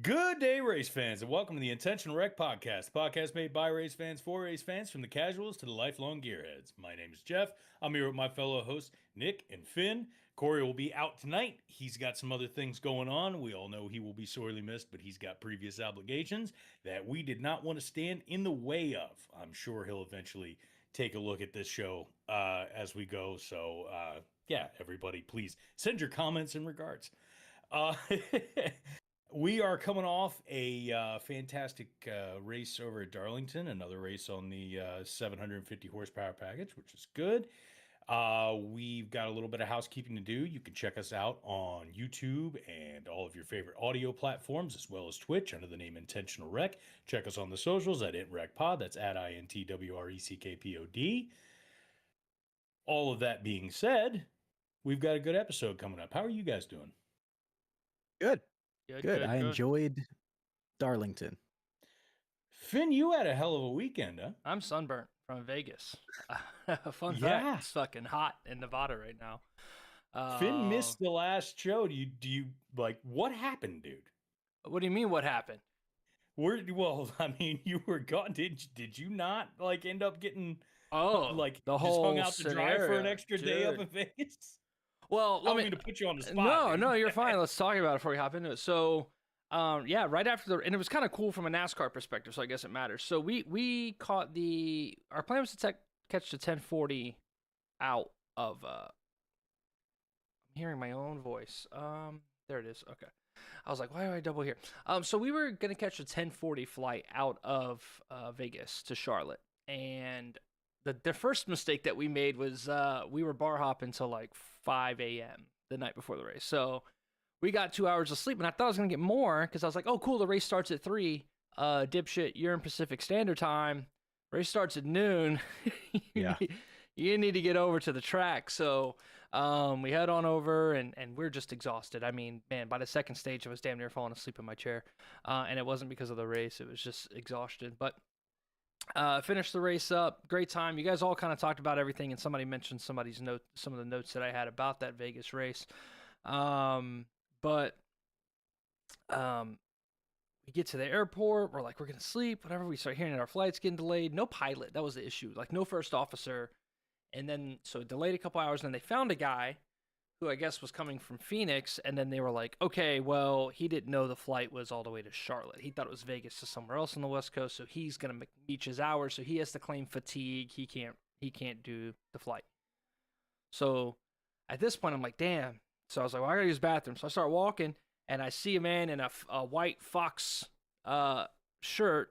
Good day, race fans, and welcome to the Intentional Wreck Podcast. Podcast made by race fans for race fans, from the casuals to the lifelong gearheads. My name is Jeff. I'm here with my fellow hosts, Nick and Finn. Corey will be out tonight. He's got some other things going on. We all know he will be sorely missed, but he's got previous obligations that we did not want to stand in the way of. I'm sure he'll eventually take a look at this show as we go. So, yeah, everybody, please send your comments and regards. We are coming off a fantastic race over at Darlington, another race on the 750 horsepower package, which is good. We've got a little bit of housekeeping to do. You can check us out on YouTube and all of your favorite audio platforms, as well as Twitch under the name Intentional Rec. Check us on the socials at IntRecPod. That's at INTWRECKPOD. All of that being said, we've got a good episode coming up. How are you guys doing? Good. I enjoyed Darlington. Finn, you had a hell of a weekend, huh? I'm sunburnt from Vegas. Fun fact, it's fucking hot in Nevada right now. Finn missed the last show. Do you like what happened, dude? What do you mean? What happened? You were gone. Did you not like end up getting the just whole hung out to dry for an extra day up in Vegas? Well, I don't mean to put you on the spot. No, you're fine. Let's talk about it before we hop into it. So, yeah, right after and it was kind of cool from a NASCAR perspective, so I guess it matters. So we caught our plan was to catch the 1040 out of. I'm hearing my own voice. There it is. Okay. I was like, why do I double here? So we were gonna catch a 1040 flight out of Vegas to Charlotte, and the first mistake that we made was we were bar hopping till like 5 a.m. the night before the race. So we got 2 hours of sleep, and I thought I was going to get more because I was like, oh, cool, the race starts at 3. Dipshit, you're in Pacific Standard Time. Race starts at noon. Yeah. You need to get over to the track. So we head on over, and we're just exhausted. I mean, man, by the second stage, I was damn near falling asleep in my chair. And it wasn't because of the race. It was just exhaustion. But finished the race up. Great time. You guys all kind of talked about everything, and somebody mentioned some of the notes that I had about that Vegas race. But we get to the airport. We're like, we're going to sleep, whatever. We start hearing our flight's getting delayed. No pilot. That was the issue. Like, no first officer. And then, so it delayed a couple hours, and then they found a guy who I guess was coming from Phoenix, and then they were like, okay, well, he didn't know the flight was all the way to Charlotte. He thought it was Vegas to somewhere else on the West Coast, so he's going to meet his hours, so he has to claim fatigue. He can't do the flight. So at this point, I'm like, damn. So I was like, well, I got to use the bathroom. So I start walking, and I see a man in a white Fox shirt,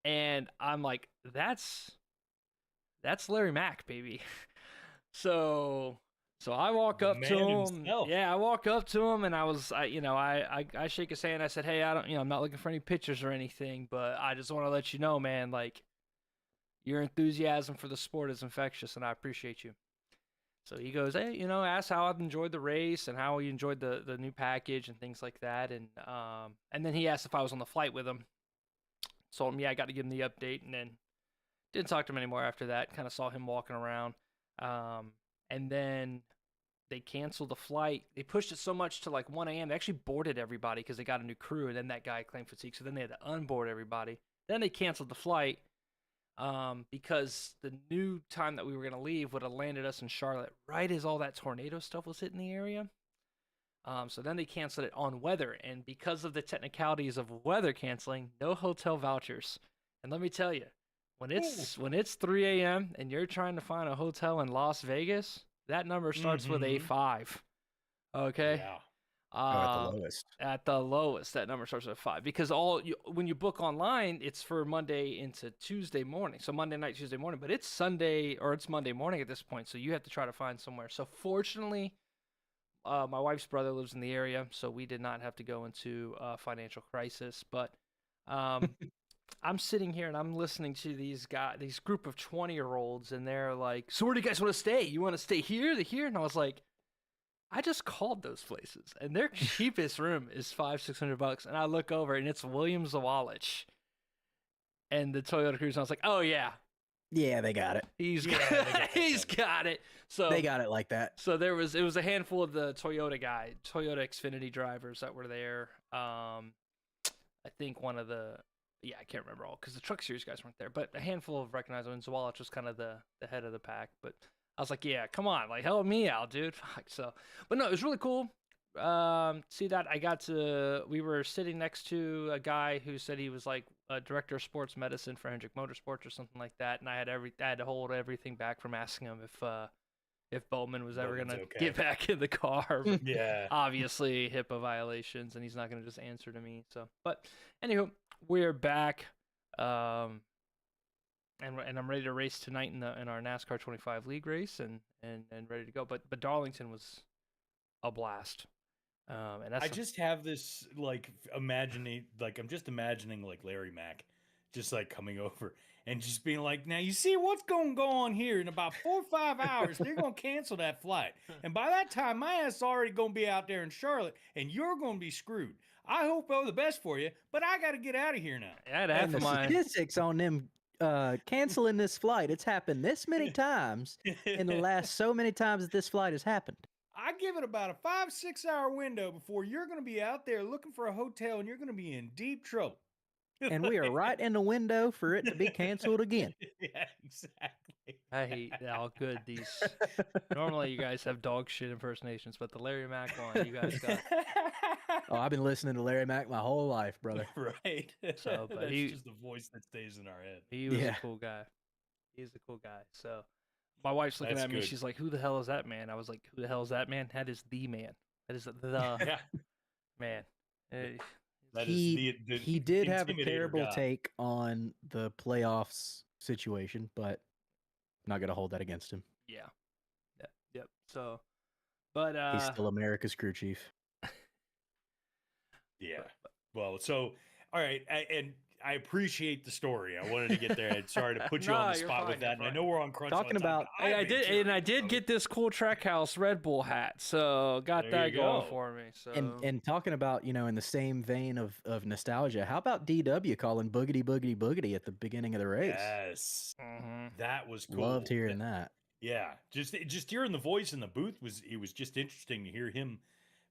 and I'm like, that's Larry Mack, baby. So I walk up to him. Himself. Yeah, I walk up to him, and I shake his hand. I said, hey, I'm not looking for any pictures or anything, but I just want to let you know, man, like, your enthusiasm for the sport is infectious, and I appreciate you. So he goes, hey, ask how I've enjoyed the race and how he enjoyed the new package and things like that. And then he asked if I was on the flight with him. Told him, yeah, I got to give him the update, and then didn't talk to him anymore after that. Kind of saw him walking around. And then they canceled the flight. They pushed it so much to like 1 a.m. They actually boarded everybody because they got a new crew, and then that guy claimed fatigue. So then they had to unboard everybody. Then they canceled the flight because the new time that we were going to leave would have landed us in Charlotte right as all that tornado stuff was hitting the area. So then they canceled it on weather. And because of the technicalities of weather canceling, no hotel vouchers. And let me tell you, when it's 3 a.m. and you're trying to find a hotel in Las Vegas, that number starts with a 5. Okay? Yeah. At the lowest. At the lowest, that number starts with 5. Because when you book online, it's for Monday into Tuesday morning. So Monday night, Tuesday morning. But it's Sunday, or it's Monday morning at this point. So you have to try to find somewhere. So fortunately, my wife's brother lives in the area. So we did not have to go into a financial crisis. But I'm sitting here and I'm listening to these group of 20-year-olds, and they're like, so where do you guys want to stay? You want to stay here, here? And I was like, I just called those places, and their cheapest room is $500-$600. And I look over, and it's Williams Zawalich and the Toyota Cruise. And I was like, oh yeah, they got it. He's got it. So they got it like that. So it was a handful of the Toyota Xfinity drivers that were there. I think one of the I can't remember all because the Truck Series guys weren't there, but a handful of recognizable. And Zawalich was kind of the head of the pack. But I was like, yeah, come on, like help me out, dude. Fuck. So, but no, it was really cool. See that we were sitting next to a guy who said he was like a director of sports medicine for Hendrick Motorsports or something like that, and I had to hold everything back from asking him if Bowman was ever Bowman's gonna okay. get back in the car. But Yeah. obviously HIPAA violations, and he's not gonna just answer to me. So, but anywho, we're back, and I'm ready to race tonight in our NASCAR 25 League race, and ready to go. But Darlington was a blast. And that's I just have this like imagining, like I'm just imagining like Larry Mack, just like coming over and just being like, "Now you see what's going to go on here in about 4 or 5 hours. They're going to cancel that flight, and by that time, my ass is already going to be out there in Charlotte, and you're going to be screwed. I hope all the best for you, but I got to get out of here now." I had And half the of my statistics on them canceling this flight, it's happened this many times in the last so many times that this flight has happened. I give it about a 5-6 hour window before you're going to be out there looking for a hotel, and you're going to be in deep trouble. And we are right in the window for it to be canceled again. Yeah, exactly. I hate how good these. Normally, you guys have dog shit impersonations, but the Larry Mack one, you guys got. Oh, I've been listening to Larry Mack my whole life, brother. Right. So, but that's he- just the voice that stays in our head. He was Yeah. a cool guy. He's a cool guy. So, my wife's looking That's at me. good. She's like, "Who the hell is that man?" I was like, "Who the hell is that man? That is the man. That is the Yeah, man." Eh, that is the He did have a intimidator terrible guy. take on the playoffs situation, but I'm not gonna hold that against him. yeah. Yep. So, but He's still America's crew chief. Yeah. Well, so all right, and I appreciate the story. I wanted to get there. And sorry to put you on No, the you're spot fine, with that. you're And I fine. know we're on crunch. Talking on time, about- but I made did, sure, and I did so- get this cool Trackhouse Red Bull hat, so got There that you going go. for me. So And talking about, in the same vein of nostalgia, how about DW calling boogity boogity boogity at the beginning of the race? Yes, Mhm. that was cool. Loved hearing that. Yeah, just hearing the voice in the booth was just interesting to hear him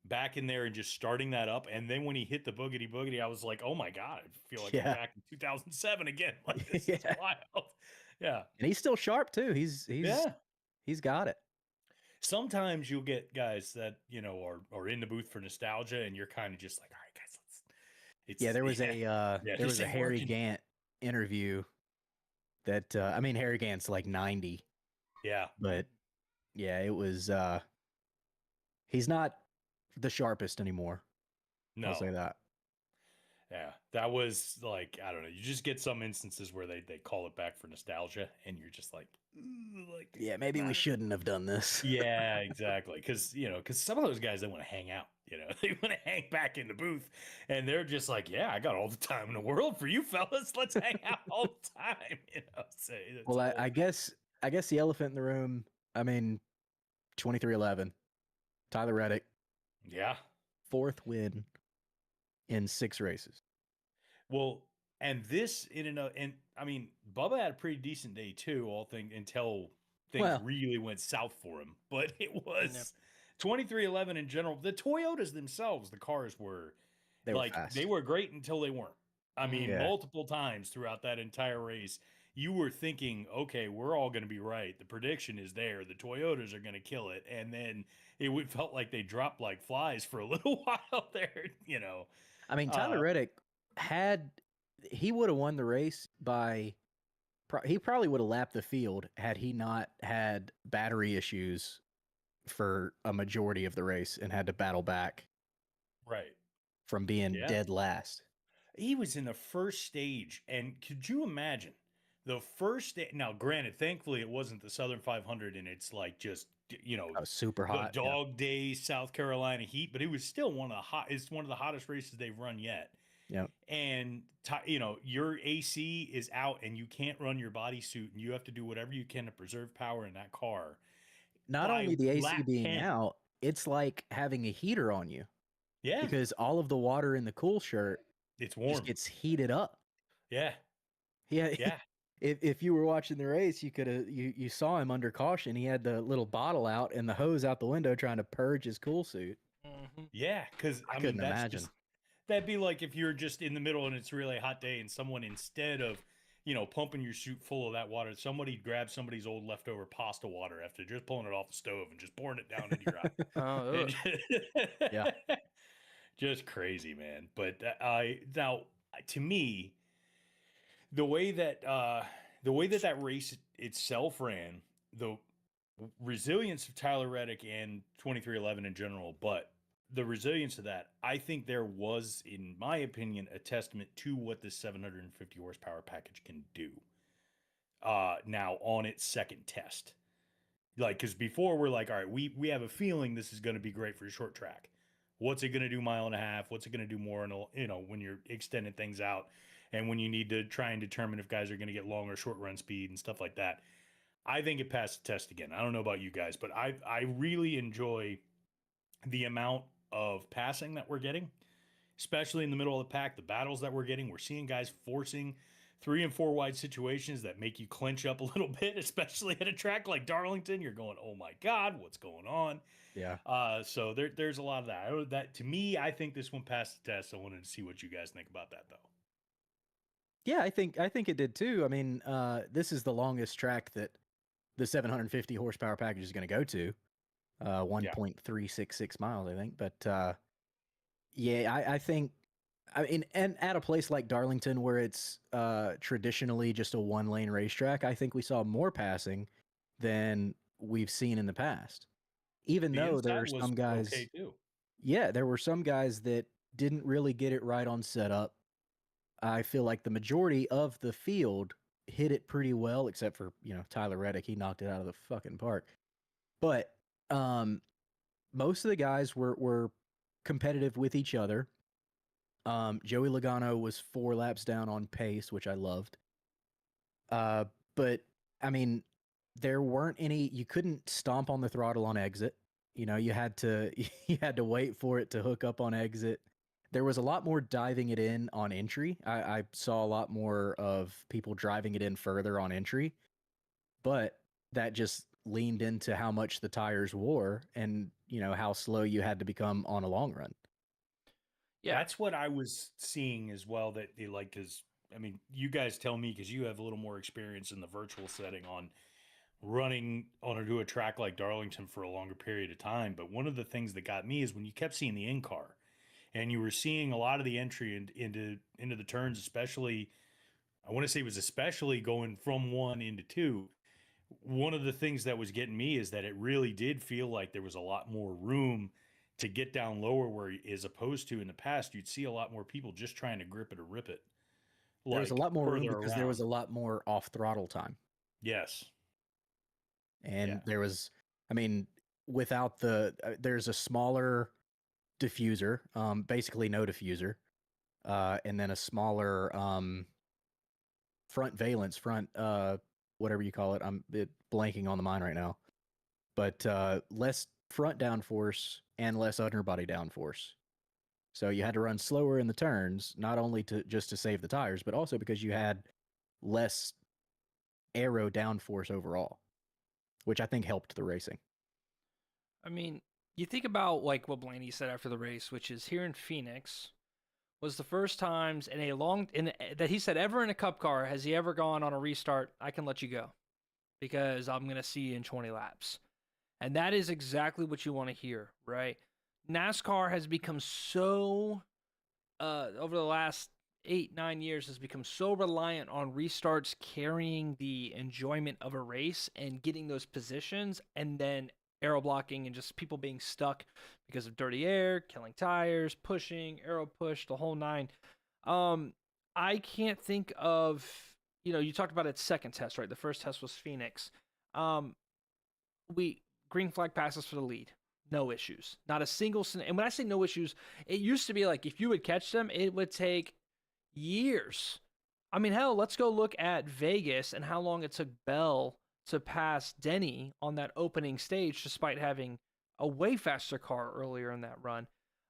back in there and just starting that up. And then when he hit the boogity boogity, I was like, oh my god, I feel like I'm Yeah. back in 2007 again. Like this is Yeah. wild. Yeah, And he's still sharp too. He's yeah. he's got it. Sometimes you'll get guys that are in the booth for nostalgia, and you're kind of just like, all right, guys, let's. It's Yeah, there was this there was a ain't Harry working. Gant interview that Harry Gant's like 90, Yeah, but yeah, it was he's not the sharpest anymore. no, I'll say that. yeah, that was like, I don't know. You just get some instances where they call it back for nostalgia, and you're just like, like Yeah, maybe we not- shouldn't have done this. Yeah, exactly. Because some of those guys, they want to hang out. They want to hang back in the booth, and they're just like, "Yeah, I got all the time in the world for you fellas. Let's hang out all the time." So it's Well, cool. I guess the elephant in the room. I mean, 2311, Tyler Reddick, Yeah. 4th win in 6 races. Well, and this and I mean, Bubba had a pretty decent day too. Until things Well- really went south for him. But it was 2311 in general. The Toyotas themselves, the cars were They were like fast. they were great until they weren't. I mean, Yeah. multiple times throughout that entire race, you were thinking, okay, we're all going to be right. The prediction is there. The Toyotas are going to kill it. And then felt like they dropped like flies for a little while there, I mean, Tyler Reddick he would have won the race by. He probably would have lapped the field had he not had battery issues for a majority of the race and had to battle back Right. from being Yeah. dead last. He was in the first stage. And could you imagine the first now, granted, thankfully it wasn't the Southern 500 and it's like just, That was super the hot. yeah. dog days, South Carolina heat, but it was still it's one of the hottest races they've run yet. Yep. And your AC is out and you can't run your bodysuit and you have to do whatever you can to preserve power in that car. Not by only the AC lap being 10. out, it's like having a heater on you Yeah, because all of the water in the cool shirt it's warm. just gets heated up. Yeah, Yeah. yeah, If you were watching the race, you could have you saw him under caution. He had the little bottle out and the hose out the window trying to purge his cool suit. Mhm. yeah. Because I I mean, couldn't that's imagine. that'd be like if you're just in the middle and it's a really hot day, and someone, instead of pumping your chute full of that water, somebody grabs somebody's old leftover pasta water after just pulling it off the stove and just pouring it down into your eye. Oh, Yeah. Just crazy, man. But now, to me, the way that that race itself ran, the resilience of Tyler Reddick and 2311 in general, but the resilience of that, I think there was, in my opinion, a testament to what this 750 horsepower package can do. Now on its second test, like, because before we're like, all right, we have a feeling this is going to be great for a short track. What's it going to do mile and a half? What's it going to do more? When you're extending things out, and when you need to try and determine if guys are going to get long or short run speed and stuff like that. I think it passed the test again. I don't know about you guys, but I really enjoy the amount of passing that we're getting, especially in the middle of the pack. The battles that we're getting, we're seeing guys forcing 3 and 4 wide situations that make you clench up a little bit, especially at a track like Darlington. You're going, oh my God, what's going on? Yeah. So there's a lot of that. That, to me, I think this one passed the test. I wanted to see what you guys think about that, though. Yeah, I think it did too. I mean, this is the longest track that the 750 horsepower package is going to go to, 1.366 miles, I think. But yeah, I think, I mean, and at a place like Darlington, where it's traditionally just a 1-lane racetrack, I think we saw more passing than we've seen in the past. Even though there are some guys, okay too. Yeah, there were some guys that didn't really get it right on setup. I feel like the majority of the field hit it pretty well, except for, Tyler Reddick. He knocked it out of the fucking park. But most of the guys were competitive with each other. Joey Logano was 4 laps down on pace, which I loved. But I mean, there weren't any. You couldn't stomp on the throttle on exit. You had to wait for it to hook up on exit. There was a lot more diving it in on entry. I saw a lot more of people driving it in further on entry, but that just leaned into how much the tires wore and, how slow you had to become on a long run. Yeah, that's what I was seeing as well. That they like, because I mean, you guys tell me, because you have a little more experience in the virtual setting on running onto a track like Darlington for a longer period of time. But one of the things that got me is when you kept seeing the in-car, and you were seeing a lot of the entry into the turns, especially, I want to say it was especially going from 1 into 2. One of the things that was getting me is that it really did feel like there was a lot more room to get down lower, where, as opposed to in the past, you'd see a lot more people just trying to grip it or rip it. There was a lot more room because there was around. a lot more off throttle time. Yes. And there was, I mean, without there's a smaller diffuser, basically no diffuser, and then a smaller front valence, whatever you call it. I'm blanking on the mind right now, but less front downforce and less underbody downforce. So you had to run slower in the turns, not only to save the tires, but also because you had less aero downforce overall, which I think helped the racing. I mean, you think about like what Blaney said after the race, which is here in Phoenix was the first times that he said ever in a cup car has he ever gone on a restart. I can let you go because I'm going to see you in 20 laps. And that is exactly what you want to hear, right? NASCAR has become so, over the last 8-9 years, has become so reliant on restarts carrying the enjoyment of a race and getting those positions, and then aero blocking and just people being stuck because of dirty air, killing tires, pushing, aero push, the whole 9. I can't think of, you talked about its second test, right? The first test was Phoenix. Green flag passes for the lead. No issues. Not a single. And when I say no issues, it used to be like if you would catch them, it would take years. I mean, hell, let's go look at Vegas and how long it took Bell to pass Denny on that opening stage, despite having a way faster car earlier in that run.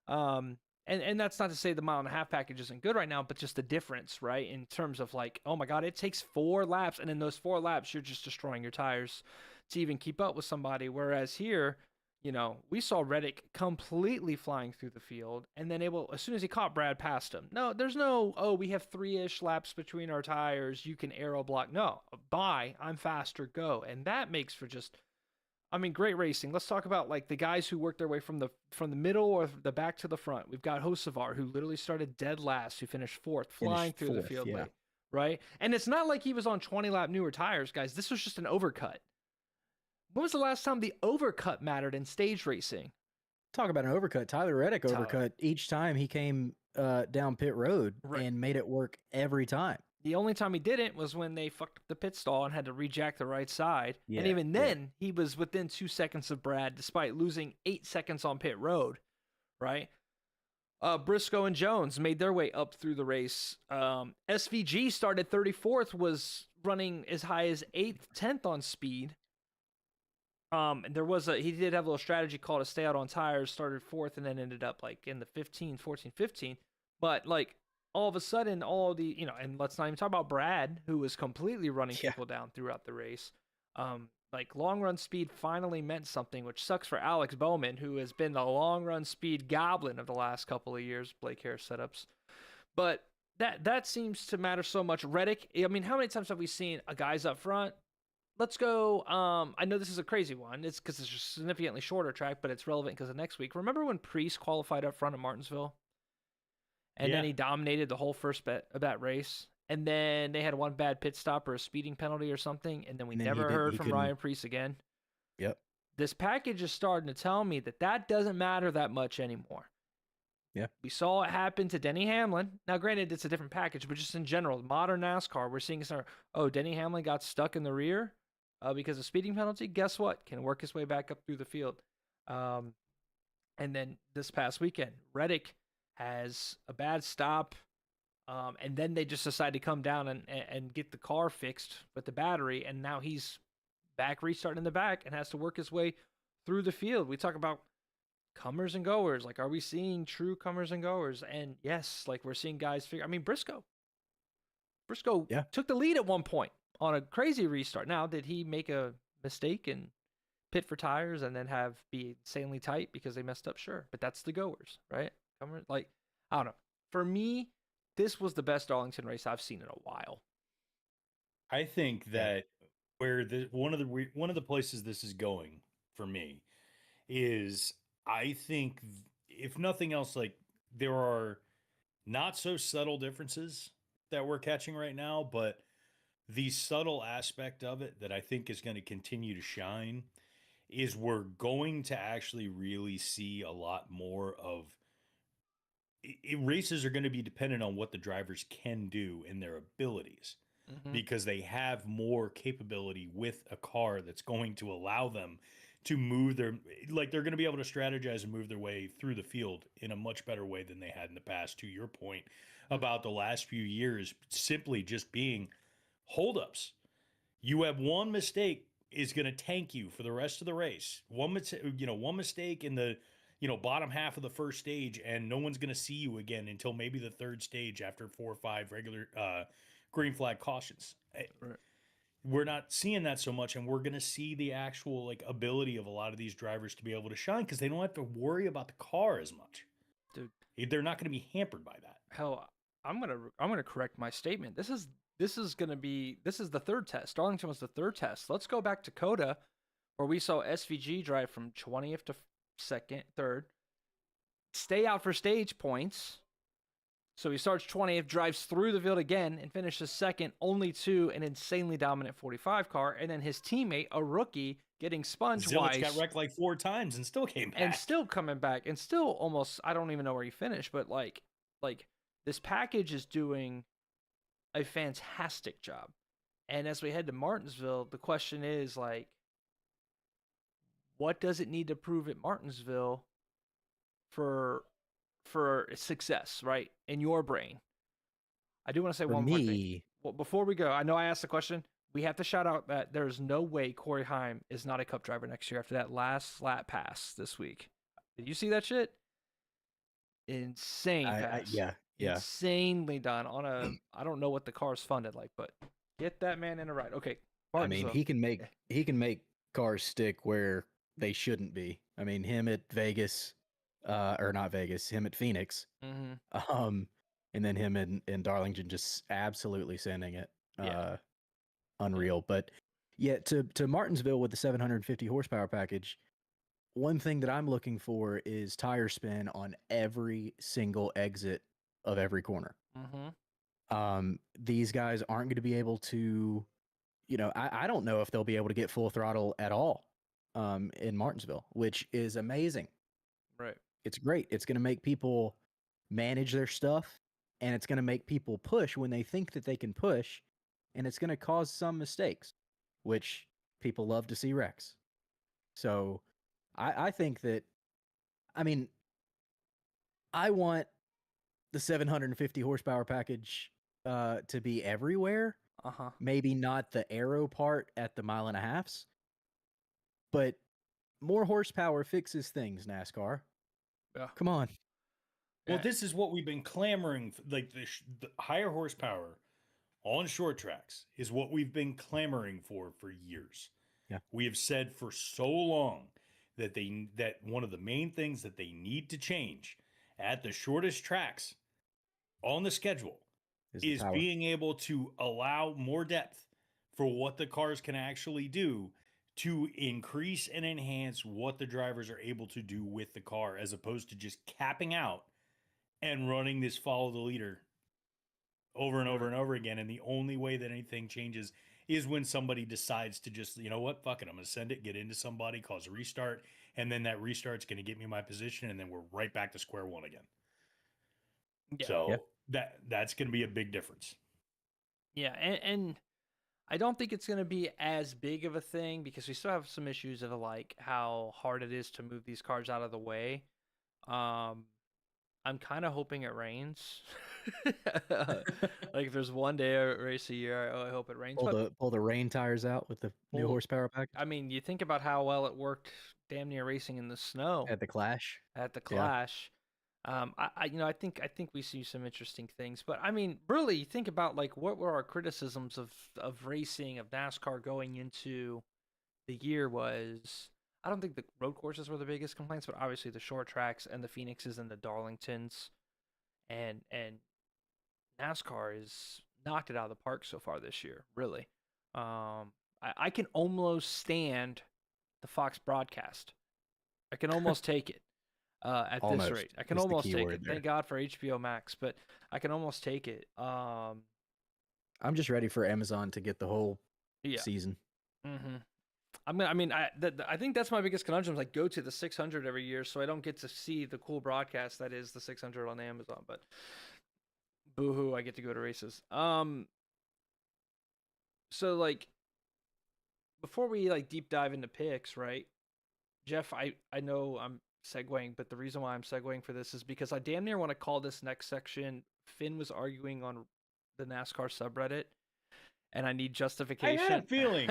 And that's not to say the 1.5 mile package isn't good right now, but just the difference, right? In terms of like, oh my God, it takes 4 laps. And in those 4 laps, you're just destroying your tires to even keep up with somebody. Whereas here, you know, we saw Reddick completely flying through the field and then as soon as he caught Brad, past him. No, there's no, oh, we have 3-ish laps between our tires. You can aero block. No, bye. I'm faster. Go. And that makes for just, I mean, great racing. Let's talk about like the guys who worked their way from the middle or the back to the front. We've got Hocevar, who literally started dead last, who finished fourth, flying through the field, yeah. right? And it's not like he was on 20 lap newer tires, guys. This was just an overcut. When was the last time the overcut mattered in stage racing? Talk about an overcut. Tyler Reddick overcut each time he came down pit road and made it work every time. The only time he didn't was when they fucked up the pit stall and had to rejack the right side. And even then, he was within 2 seconds of Brad, despite losing 8 seconds on pit road, right? Briscoe and Jones made their way up through the race. SVG started 34th, was running as high as 8th, 10th on speed. And he did have a little strategy called to stay out on tires, started 4th, and then ended up like in the 14, 15. But like all of a sudden, all the, you know, and let's not even talk about Brad, who was completely running people down throughout the race. Like long run speed finally meant something, which sucks for Alex Bowman, who has been the long run speed goblin of the last couple of years, Blake Harris setups. But that seems to matter so much. Reddick, I mean, how many times have we seen a guy's up front? Let's go. I know this is a crazy one. It's because it's a significantly shorter track, but it's relevant because of next week. Remember when Priest qualified up front at Martinsville? And then he dominated the whole first bet of that race. And then they had one bad pit stop or a speeding penalty or something. And then we never heard from Ryan Priest again. Yep. This package is starting to tell me that doesn't matter that much anymore. Yeah. We saw it happen to Denny Hamlin. Now, granted, it's a different package, but just in general, modern NASCAR, we're seeing Denny Hamlin got stuck in the rear because of speeding penalty. Guess what? Can work his way back up through the field. And then this past weekend, Reddick has a bad stop. And then they just decide to come down and get the car fixed with the battery. And now he's back restarting in the back and has to work his way through the field. We talk about comers and goers. Like, are we seeing true comers and goers? And yes, like we're seeing guys figure. I mean, Briscoe took the lead at one point on a crazy restart. Now, did he make a mistake and pit for tires and then be insanely tight because they messed up? Sure. But that's the goers, right? Comers, like, I don't know. For me, this was the best Darlington race I've seen in a while. I think that one of the places this is going for me is, I think if nothing else, like there are not so subtle differences that we're catching right now, but the subtle aspect of it that I think is going to continue to shine is we're going to actually really see a lot more of races are going to be dependent on what the drivers can do and their abilities, because they have more capability with a car that's going to allow them to move they're going to be able to strategize and move their way through the field in a much better way than they had in the past. To your point about the last few years simply just being holdups. You have one mistake is going to tank you for the rest of the race. One mistake in the bottom half of the first stage, and no one's going to see you again until maybe the third stage after 4 or 5 regular green flag cautions. Right. We're not seeing that so much, and we're going to see the actual ability of a lot of these drivers to be able to shine because they don't have to worry about the car as much. Dude, they're not going to be hampered by that. Hell, I'm gonna correct my statement. This is the third test. Darlington was the third test. Let's go back to Coda, where we saw SVG drive from 20th to second, third, stay out for stage points. So he starts 20th, drives through the field again, and finishes second, only to an insanely dominant 45 car. And then his teammate, a rookie, getting sponged twice. Zilich got wrecked like 4 times and still came back. And still coming back. And still almost, I don't even know where he finished, but like this package is doing a fantastic job. And as we head to Martinsville, the question is what does it need to prove at Martinsville for success, right? In your brain. I do want to say one more thing. Well, before we go, I know I asked the question. We have to shout out that there's no way Corey Heim is not a Cup driver next year after that last lap pass this week. Did you see that shit? Insane pass. Yeah. Insanely done on a, I don't know what the car's funded like, but get that man in a ride. Okay. I mean, he can make cars stick where they shouldn't be. I mean, him at Vegas, or not Vegas, him at Phoenix, Mm-hmm. and then him in Darlington just absolutely sending it. Yeah. Unreal. But yeah, to Martinsville with the 750 horsepower package, one thing that I'm looking for is tire spin on every single exit of every corner. Mm-hmm. These guys aren't going to be able to, I don't know if they'll be able to get full throttle at all in Martinsville, which is amazing. Right. It's great. It's going to make people manage their stuff, and it's going to make people push when they think that they can push, and it's going to cause some mistakes, which people love to see wrecks. So I think that, I mean, I want the 750 horsepower package to be everywhere. Uh-huh. Maybe not the aero part at the 1.5 miles, but more horsepower fixes things, NASCAR. Yeah. Come on. Well, this is what we've been clamoring for, like the higher horsepower on short tracks is what we've been clamoring for years. Yeah. We have said for so long that that one of the main things that they need to change at the shortest tracks on the schedule is being able to allow more depth for what the cars can actually do to increase and enhance what the drivers are able to do with the car, as opposed to just capping out and running this follow the leader over and over and over again. And the only way that anything changes is when somebody decides to just, you know what, fuck it, I'm going to send it, get into somebody, cause a restart, and then that restart's going to get me my position, and then we're right back to square one again. Yeah. So that's going to be a big difference. Yeah, and I don't think it's going to be as big of a thing because we still have some issues of like how hard it is to move these cars out of the way. I'm kind of hoping it rains. Like if there's one day a race a year, I hope it rains. Pull the rain tires out with the new horsepower package. I mean, you think about how well it worked damn near racing in the snow at the Clash. I think we see some interesting things, but I mean, really think about like what were our criticisms of racing, of NASCAR going into the year was. I don't think the road courses were the biggest complaints, but obviously the short tracks and the Phoenixes and the Darlingtons, and NASCAR has knocked it out of the park so far this year. Really, I can almost stand the Fox broadcast. I can almost take it at this rate. I can almost take it. Thank God for HBO Max, but I can almost take it. I'm just ready for Amazon to get the whole season. Mm-hmm. I think that's my biggest conundrum. Is like go to the 600 every year, so I don't get to see the cool broadcast that is the 600 on Amazon. But boo-hoo, I get to go to races. So like before we like deep dive into picks, right, Jeff? I know I'm segueing, but the reason why I'm segueing for this is because I damn near want to call this next section. Finn was arguing on the NASCAR subreddit. And I need justification. I had a feeling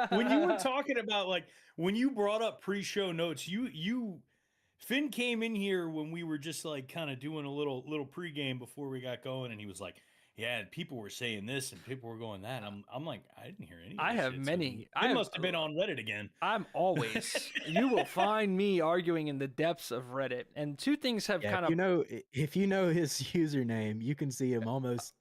when you were talking about, like, when you brought up pre-show notes, Finn came in here when we were just like kind of doing a little pregame before we got going, and he was like, "Yeah, people were saying this and people were going that." And I'm like, I didn't hear any. I have many. I must have been on Reddit again. I'm always. You will find me arguing in the depths of Reddit, and two things have kind of. If you know his username, you can see him almost.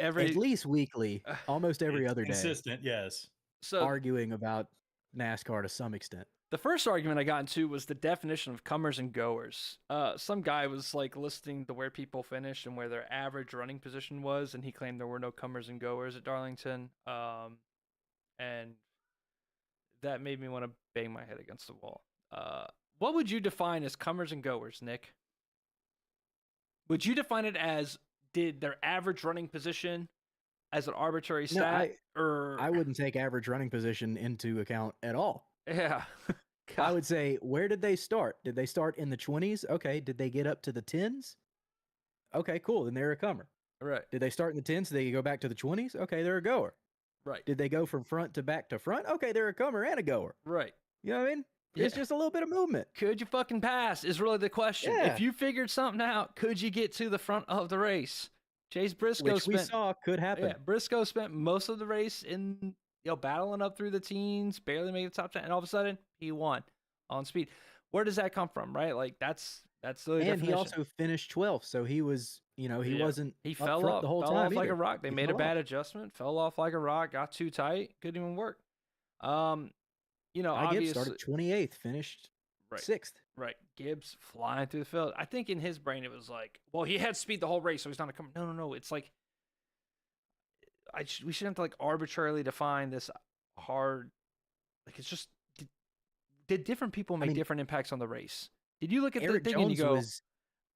At least weekly, almost every other day. Consistent, yes. So arguing about NASCAR to some extent. The first argument I got into was the definition of comers and goers. Some guy was like listing the where people finished and where their average running position was, and he claimed there were no comers and goers at Darlington. And that made me want to bang my head against the wall. What would you define as comers and goers, Nick? Would you define it as did their average running position as an arbitrary stat? I wouldn't take average running position into account at all. Yeah. I would say, where did they start? Did they start in the 20s? Okay. Did they get up to the 10s? Okay, cool. Then they're a comer. Right. Did they start in the 10s? Did they go back to the 20s? Okay, they're a goer. Right. Did they go from front to back to front? Okay, they're a comer and a goer. Right. You know what I mean? Yeah. It's just a little bit of movement. Could you fucking pass is really the question. Yeah. If you figured something out, could you get to the front of the race? Chase Briscoe we saw could happen. Yeah, Briscoe spent most of the race in battling up through the teens, barely made the top 10, and all of a sudden he won on speed. where does that come from, right? Like that's the And definition. he also finished 12th, so he was, he wasn't he up fell front off the whole fell time off like either. a rock. They He made a fell bad off. adjustment, fell off like a rock, got too tight, couldn't even work. Guy Gibbs Obviously, started 28th, finished right. 6th. Right, Gibbs flying through the field. I think in his brain it was like, well, he had speed the whole race, so he's not a come. No. It's like we shouldn't have to like arbitrarily define this hard. Like it's just did different people make different impacts on the race? Did you look at Eric the thing Jones and you go? was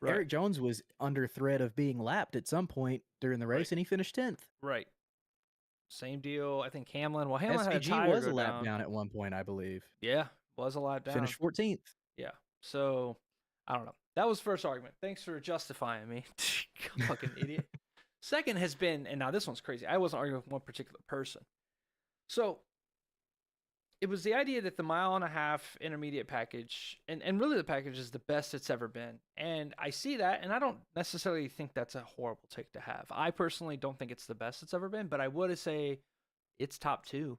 Eric Jones was under threat of being lapped at some point during the race, and he finished 10th. Right. Same deal. I think Hamlin. Well, Hamlin had a SVG tire was go a lap down at one point, I believe. Yeah, was a lap down. Finished 14th. Yeah. So I don't know. That was first argument. Thanks for justifying me. Fucking idiot. Second has been, and now this one's crazy. I wasn't arguing with one particular person. So it was the idea that the 1.5 mile intermediate package, and really the package is the best it's ever been. And I see that, and I don't necessarily think that's a horrible take to have. I personally don't think it's the best it's ever been, but I would say it's top 2.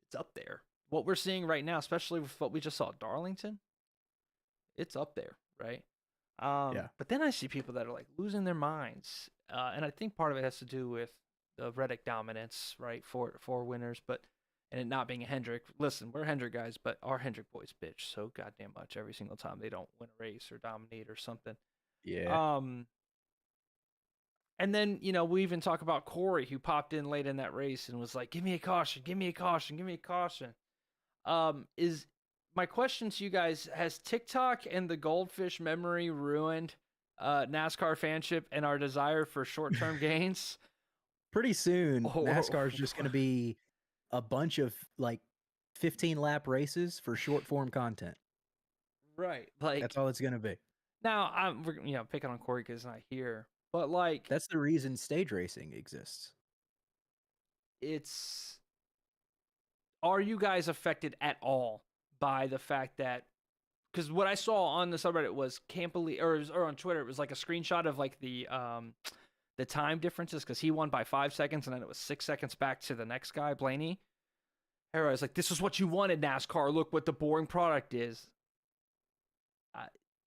It's up there. What we're seeing right now, especially with what we just saw at Darlington, it's up there, right? Yeah. But then I see people that are like losing their minds, and I think part of it has to do with the Reddick dominance, right? Four winners, and it not being a Hendrick. Listen, we're Hendrick guys, but our Hendrick boys bitch so goddamn much every single time they don't win a race or dominate or something. Yeah. And then we even talk about Corey, who popped in late in that race and was like, "Give me a caution, give me a caution, give me a caution." Is my question to you guys: has TikTok and the goldfish memory ruined NASCAR fanship and our desire for short-term gains? Pretty soon, NASCAR is just going to be a bunch of like 15 lap races for short form content. Right. Like that's all it's going to be. Now I'm picking on Corey because he's not here, but like that's the reason stage racing exists. Are you guys affected at all by the fact that, because what I saw on the subreddit was can't believe, or on Twitter, it was like a screenshot of like the time differences, because he won by 5 seconds and then it was 6 seconds back to the next guy, Blaney. Everybody was like, "This is what you wanted, NASCAR. Look what the boring product is."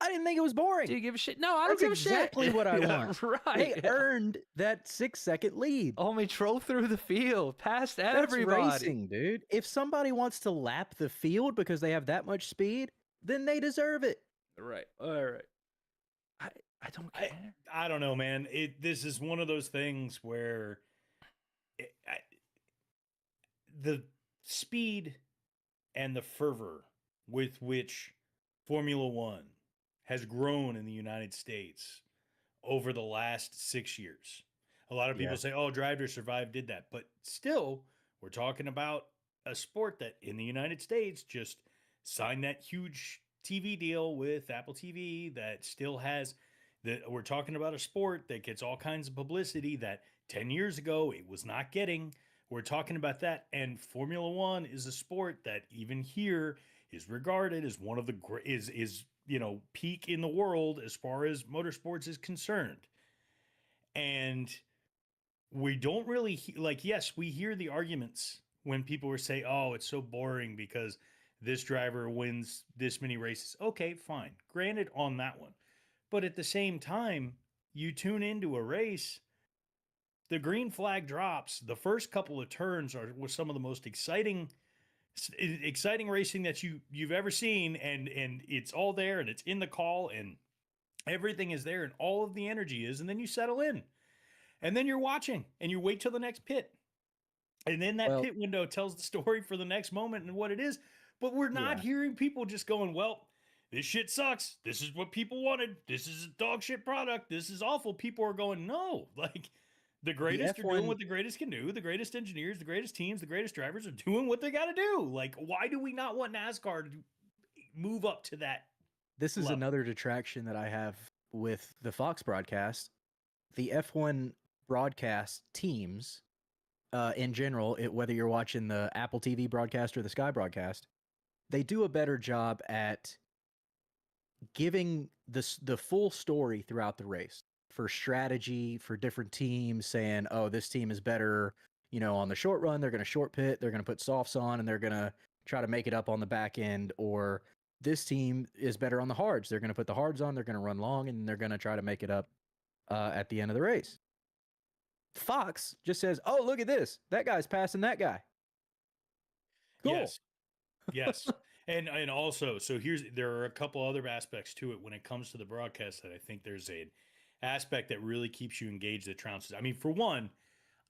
I didn't think it was boring. Do you give a shit? No, I don't give a shit. That's exactly what I want. Right. They earned that 6-second lead. Homie drove through the field, past everybody. That's racing, dude. If somebody wants to lap the field because they have that much speed, then they deserve it. Right. All right. I don't care. I don't know, man. This is one of those things where the speed and the fervor with which Formula One has grown in the United States over the last 6 years. A lot of people say, "Oh, Drive to Survive did that," but still, we're talking about a sport that in the United States just signed that huge TV deal with Apple TV that still has we're talking about a sport that gets all kinds of publicity that 10 years ago it was not getting. We're talking about that, and Formula One is a sport that even here is regarded as one of the is peak in the world as far as motorsports is concerned. And we don't really yes, we hear the arguments when people say, "Oh, it's so boring because this driver wins this many races." Okay, fine. Granted on that one. But at the same time, you tune into a race, the green flag drops. The first couple of turns were some of the most exciting racing that you've ever seen, and it's all there, and it's in the call, and everything is there, and all of the energy is, and then you settle in, and then you're watching, and you wait till the next pit, and then that pit window tells the story for the next moment and what it is. But we're not hearing people just going, "Well, this shit sucks. This is what people wanted. This is a dog shit product. This is awful." People are going, "No, like the greatest are doing what the greatest can do. The greatest engineers, the greatest teams, the greatest drivers are doing what they got to do." Like, why do we not want NASCAR to move up to that? This is another detraction that I have with the Fox broadcast. The F1 broadcast teams, in general, whether you're watching the Apple TV broadcast or the Sky broadcast, they do a better job at giving the full story throughout the race for strategy for different teams, saying, "Oh, this team is better, on the short run. They're going to short pit. They're going to put softs on, and they're going to try to make it up on the back end." Or this team is better on the hards. They're going to put the hards on. They're going to run long, and they're going to try to make it up at the end of the race. Fox just says, "Oh, look at this! That guy's passing that guy." Cool. Yes. And also, so there are a couple other aspects to it when it comes to the broadcast that I think there's an aspect that really keeps you engaged that trounces. I mean, for one,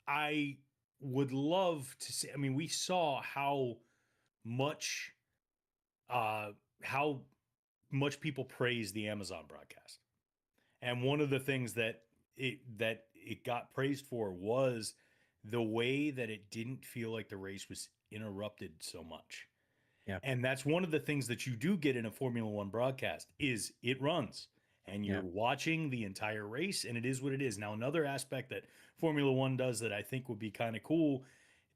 I would love to see. I mean, we saw much how much people praise the Amazon broadcast. And one of the things that it got praised for was the way that it didn't feel like the race was interrupted so much. Yeah. And that's one of the things that you do get in a Formula One broadcast is it runs and you're watching the entire race, and it is what it is. Now, another aspect that Formula One does that I think would be kind of cool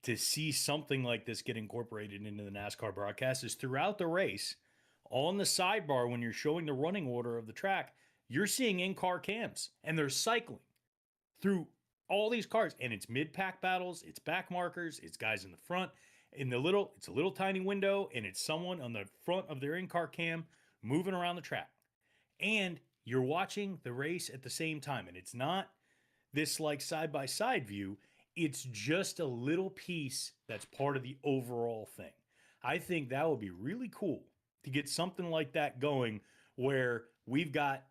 to see something like this get incorporated into the NASCAR broadcast is throughout the race, on the sidebar, when you're showing the running order of the track, you're seeing in-car cams, and they're cycling through all these cars, and it's mid-pack battles, it's back markers, it's guys in the front. It's a little tiny window, and it's someone on the front of their in-car cam moving around the track. And you're watching the race at the same time, and it's not this like side-by-side view. It's just a little piece that's part of the overall thing. I think that would be really cool to get something like that going where we've got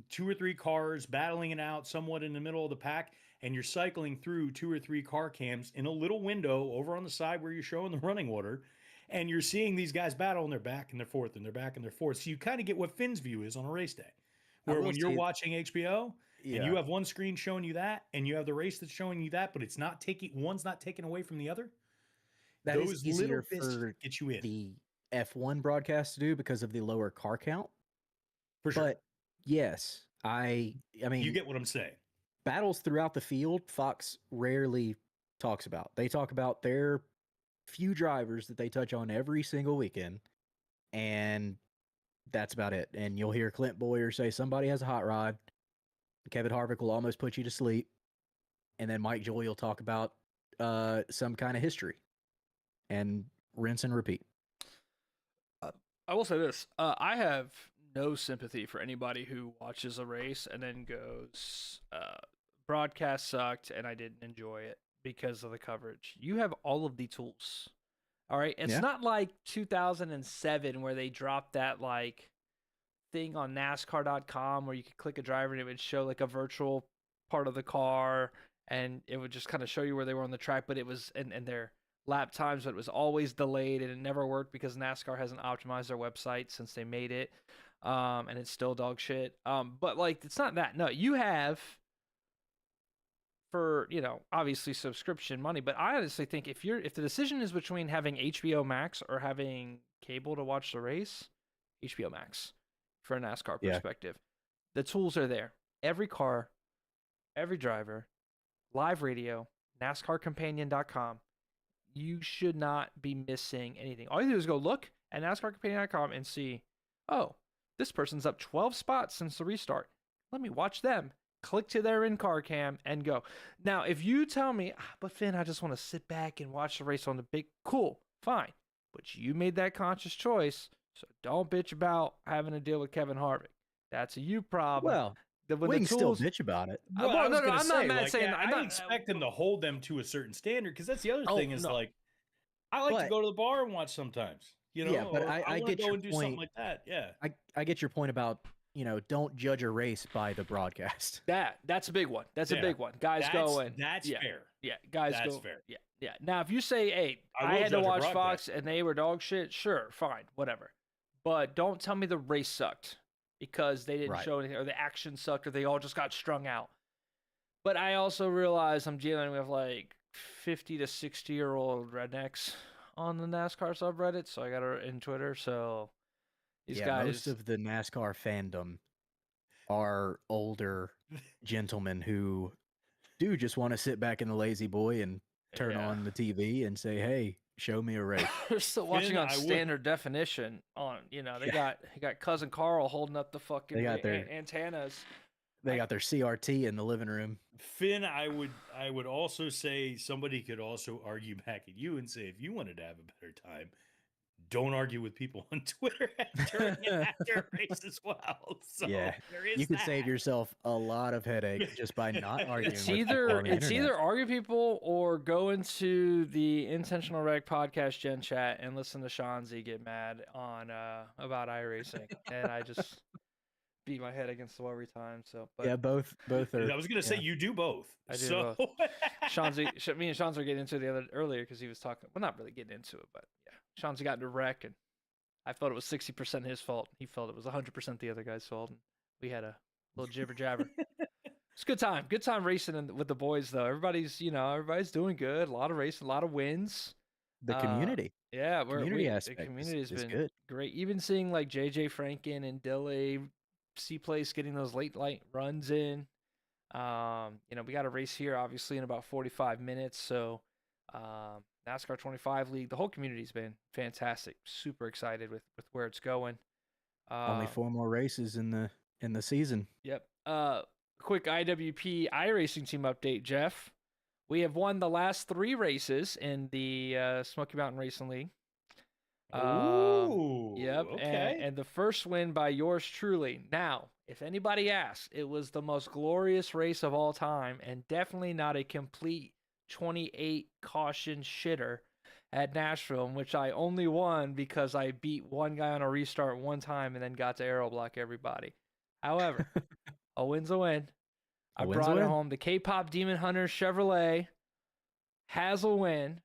2 or 3 cars battling it out somewhat in the middle of the pack, and you're cycling through 2 or 3 car cams in a little window over on the side where you're showing the running order, and you're seeing these guys battle, and they're back and they're forth and they're back and they're forth. So you kind of get what Finn's view is on a race day, where when you're watching HBO and you have one screen showing you that, and you have the race that's showing you that, but one's not taken away from the other. That is easier for get you in the F1 broadcast to do because of the lower car count. for sure. But yes, I mean, You get what I'm saying. Battles throughout the field, Fox rarely talks about. They talk about their few drivers that they touch on every single weekend, and that's about it. And you'll hear Clint Boyer say somebody has a hot rod. Kevin Harvick will almost put you to sleep, and then Mike Joy will talk about some kind of history, and rinse and repeat. I will say this: I have no sympathy for anybody who watches a race and then goes, broadcast sucked and I didn't enjoy it because of the coverage. You have all of the tools. All right. It's not like 2007 where they dropped that like thing on NASCAR.com where you could click a driver and it would show like a virtual part of the car and it would just kind of show you where they were on the track, but it was and their lap times, but it was always delayed and it never worked because NASCAR hasn't optimized their website since they made it. And it's still dog shit. But like, it's not that. No, you have for, obviously subscription money. But I honestly think if the decision is between having HBO Max or having cable to watch the race, HBO Max for a NASCAR perspective. The tools are there. Every car, every driver, live radio, NASCARcompanion.com. You should not be missing anything. All you do is go look at NASCARcompanion.com and see, oh, this person's up 12 spots since the restart. Let me watch them. Click to their in-car cam and go. Now, if you tell me, but Finn, I just want to sit back and watch the race on the big, cool, fine. But you made that conscious choice, so don't bitch about having to deal with Kevin Harvick. That's a you problem. Well, we can still bitch about it. Well, I'm not saying that. I expect them to hold them to a certain standard because that's the other thing is like, I like to go to the bar and watch sometimes. But I get your point. Do something like that. Yeah, I get your point about don't judge a race by the broadcast. That's a big one. That's a big one. Guys going. That's fair. Yeah, guys that's go. Fair. Yeah. Now, if you say, hey, I had to watch Fox and they were dog shit, sure, fine, whatever. But don't tell me the race sucked because they didn't show anything or the action sucked or they all just got strung out. But I also realize I'm dealing with like 50 to 60-year-old rednecks on the NASCAR subreddit, so I got her in Twitter. So these guys, most of the NASCAR fandom are older gentlemen who do just want to sit back in the lazy boy and turn on the TV and say, "Hey, show me a race." They're still watching on standard definition. On they got cousin Carl holding up the fucking antennas. They got their CRT in the living room. Finn, I would also say somebody could also argue back at you and say if you wanted to have a better time, don't argue with people on Twitter during and after a race as well. So Yeah, there is you could that. save yourself a lot of headache just by not arguing It's with people on the internet. either argue people or go into the Intentional Reg podcast Gen chat and listen to Shanzi get mad on about iRacing, and I just beat my head against the wall every time. So, but Yeah, both are. I was gonna say you do both. I do both. Shanzi, me and Shanzi were getting into it earlier because he was talking. Well, not really getting into it, but yeah, Shanzi got into a wreck, and I felt it was 60% his fault. He felt it was 100% the other guy's fault, and we had a little jibber jabber. It's a good time. Good time racing with the boys, though. Everybody's doing good. A lot of racing, a lot of wins. The community. Yeah, Community the aspect community has is been good. great. Even seeing like JJ Franken and Dille C-Place getting those late light runs in. We got a race here, obviously, in about 45 minutes. So, NASCAR 25 League, the whole community's been fantastic. Super excited with where it's going. Only 4 more races in the season. Yep. Quick IWP iRacing team update, Jeff. We have won the last 3 races in the Smoky Mountain Racing League. Ooh, yep. Okay. And the first win by yours truly. Now, if anybody asks, it was the most glorious race of all time, and definitely not a complete 28 caution shitter at Nashville, in which I only won because I beat one guy on a restart one time and then got to aero block everybody. However, a win's a win. I brought it home. The K-pop Demon Hunter Chevrolet has a win,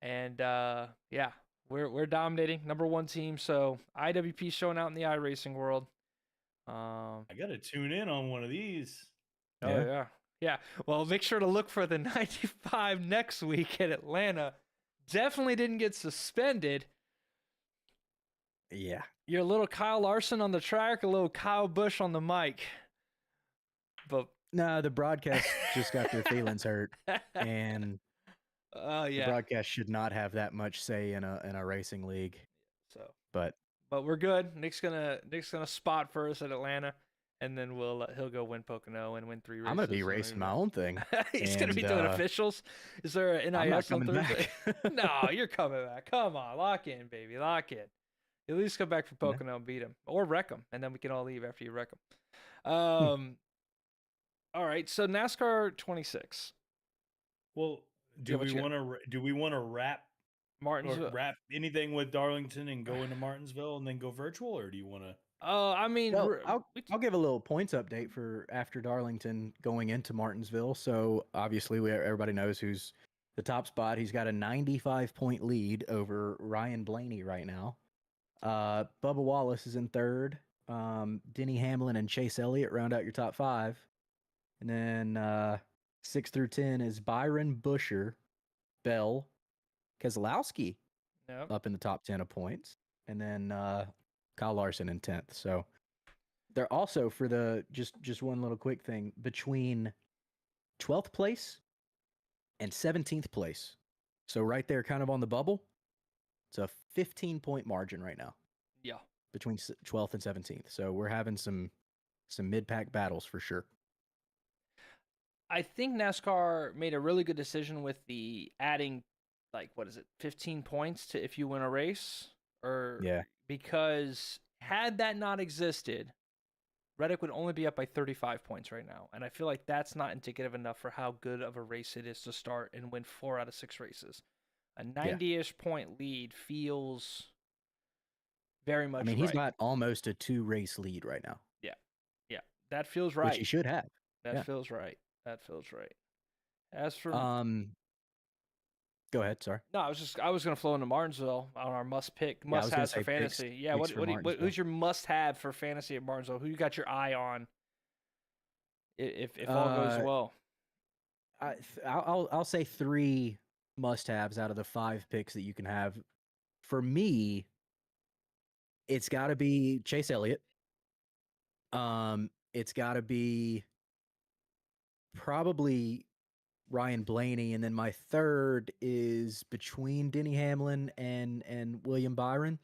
and yeah, we're dominating, #1 team. So IWP showing out in the iRacing world. I gotta tune in on one of these. Oh yeah. Well, make sure to look for the 95 next week at Atlanta. Definitely didn't get suspended. Yeah. You're a little Kyle Larson on the track, a little Kyle Busch on the mic. But no, the broadcast just got their feelings hurt, and the broadcast should not have that much say in a racing league. So, but we're good. Nick's gonna spot for us at Atlanta, and then he'll go win Pocono and win 3 races. I'm gonna be racing my own thing. He's gonna be doing officials. Is there an NIS on Thursday? Back. No, you're coming back. Come on, lock in, baby, lock in. At least come back for Pocono and beat him, or wreck him, and then we can all leave after you wreck him. All right, so NASCAR 26. Well, do we want to wrap Martinsville? Or wrap anything with Darlington and go into Martinsville and then go virtual, or do you want to? I mean, well, I'll give a little points update for after Darlington going into Martinsville. So obviously, everybody knows who's the top spot. He's got a 95-point lead over Ryan Blaney right now. Bubba Wallace is in third. Denny Hamlin and Chase Elliott round out your top 5. And then 6 through 10 is Byron Busher, Bell, Keselowski up in the top 10 of points. And then Kyle Larson in 10th. So they're also for the just one little quick thing between 12th place and 17th place. So right there, kind of on the bubble. It's a 15-point margin right now. Yeah. Between 12th and 17th. So we're having some mid-pack battles for sure. I think NASCAR made a really good decision with the adding, 15 points to if you win a race, because had that not existed, Reddick would only be up by 35 points right now, and I feel like that's not indicative enough for how good of a race it is to start and win 4 out of 6 races. A 90-ish point lead feels very much. He's got almost a 2-race lead right now. Yeah, that feels right. Which he should have. That feels right. As for go ahead. Sorry. No, I was gonna flow into Martinsville on our must have for fantasy. Who's your must have for fantasy at Martinsville? Who you got your eye on? If all goes well, I'll say 3 must haves out of the 5 picks that you can have. For me, it's got to be Chase Elliott. It's got to be probably Ryan Blaney, and then my third is between Denny Hamlin and William Byron,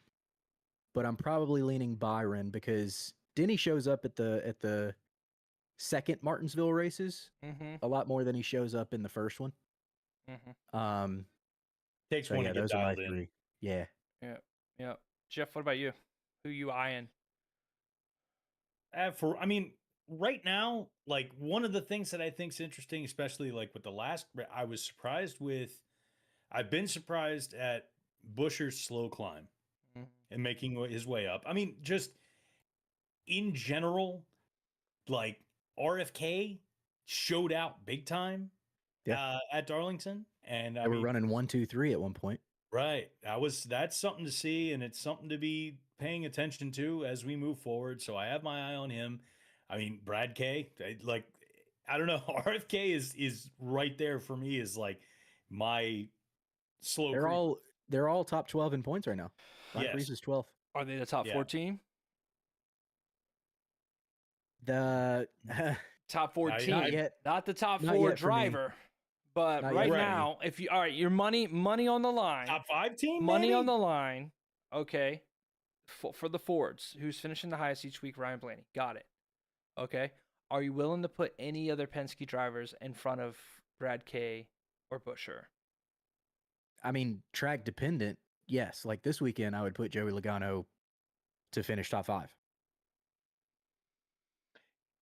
but I'm probably leaning Byron because Denny shows up at the second Martinsville races a lot more than he shows up in the first one. Takes one to get those dialed are my in. 3. Yeah. Yeah. Jeff, what about you? Who you eyeing? I mean, right now, like one of the things that I think is interesting, especially like with the last, I was surprised with. I've been surprised at Busher's slow climb Mhm. and making his way up. I mean, just in general, like RFK showed out big time at Darlington, and I They were mean, running 1, 2, 3 at one point. right, that's something to see, and it's something to be paying attention to as we move forward. So I have my eye on him. I mean, Brad K, like I don't know, RFK is right there for me. Is like my slow They're creep. all top 12 in points right now. Ryan Yes, Preece is 12th. Are they the top Yeah. 14? The Top 14. not yet. Not the top Not 4 yet for me. driver. But Not right yet for me. now, if you all right, your money on the line. top 5 team, Money maybe? on the line. Okay. For the Fords, who's finishing the highest each week, Ryan Blaney. Got it. Okay. Are you willing to put any other Penske drivers in front of Brad K or Busher? I mean, track dependent. Yes, like this weekend, I would put Joey Logano to finish top 5.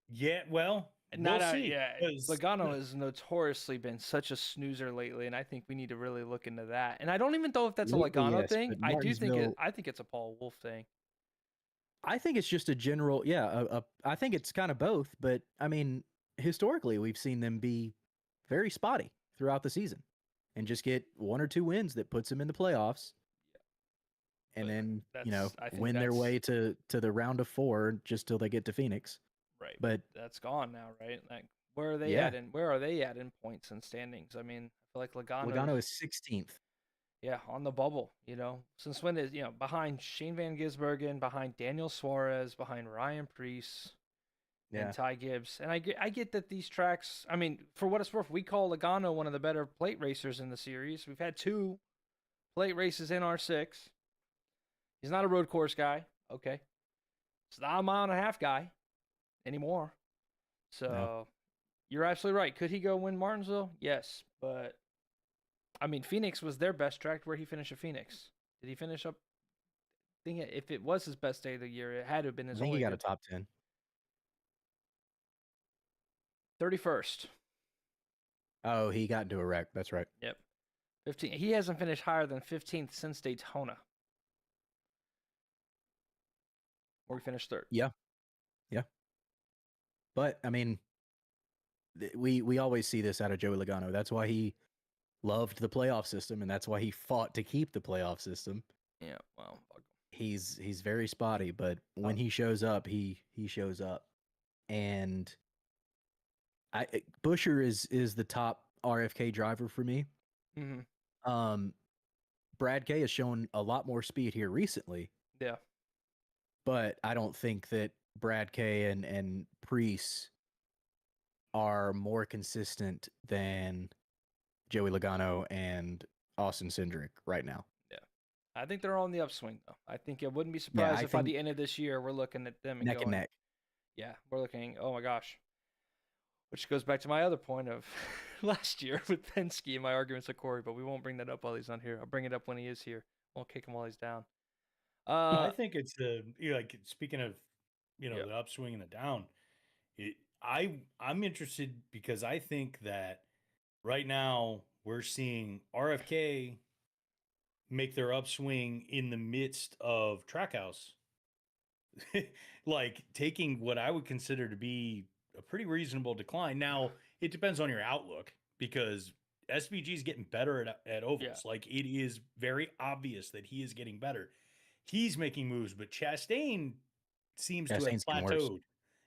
Yeah, well, Not we'll see. yeah. 'Cause- Logano has notoriously been such a snoozer lately, and I think we need to really look into that. And I don't even know if that's a Lately, Logano yes, thing. but I do think Martinsville- I think it's a Paul Wolf thing. I think it's just a general, I think it's kind of both, but I mean, historically, we've seen them be very spotty throughout the season and just get 1 or 2 wins that puts them in the playoffs. And But then, I think win their that's- way to the round of 4 just till they get to Phoenix. Right. But That's gone now, right? Like where are they Yeah. at in points and standings? I mean, I feel like Logano is 16th. yeah, on the bubble, Since when is, behind Shane Van Gisbergen, behind Daniel Suarez, behind Ryan Preece Yeah. and Ty Gibbs. And I get that these tracks, I mean, for what it's worth, we call Logano one of the better plate racers in the series. We've had 2 plate races in R6. He's not a road course guy. Okay. He's not a mile and a half guy anymore. So you're absolutely right. Could he go win Martinsville? Yes. But I mean, Phoenix was their best track. Where he finished at Phoenix? Did he finish up? I think if it was his best day of the year, it had to have been I his think only he got a good- top 10. 31st. Oh, he got into a wreck. That's right. Yep. 15. He hasn't finished higher than 15th since Daytona. Where he finished 3rd. Yeah. But I mean, we always see this out of Joey Logano. That's why he loved the playoff system, and that's why he fought to keep the playoff system. Yeah. Well, He's very spotty, but when he shows up, he shows up. And Busher is the top RFK driver for me. mm-hmm. Brad K has shown a lot more speed here recently, Yeah. but I don't think that Brad K and Preece are more consistent than Joey Logano and Austin Cindric right now. I think they're on the upswing, though. I think it wouldn't be surprised I if by think the end of this year we're looking at them and neck going, and neck. yeah, we're looking, oh my gosh. Which goes back to my other point of last year with Penske and my arguments with Corey, but we won't bring that up while he's not here. I'll bring it up when he is here. Won't kick him while he's down. I think it's like speaking of Yep. the upswing and the down. I'm interested because I think that right now we're seeing RFK make their upswing in the midst of Trackhouse, like taking what I would consider to be a pretty reasonable decline. Now it depends on your outlook because SVG is getting better at ovals. Yeah. Like it is very obvious that he is getting better. He's making moves, but Chastain seems to have Chastain's getting worse. plateaued.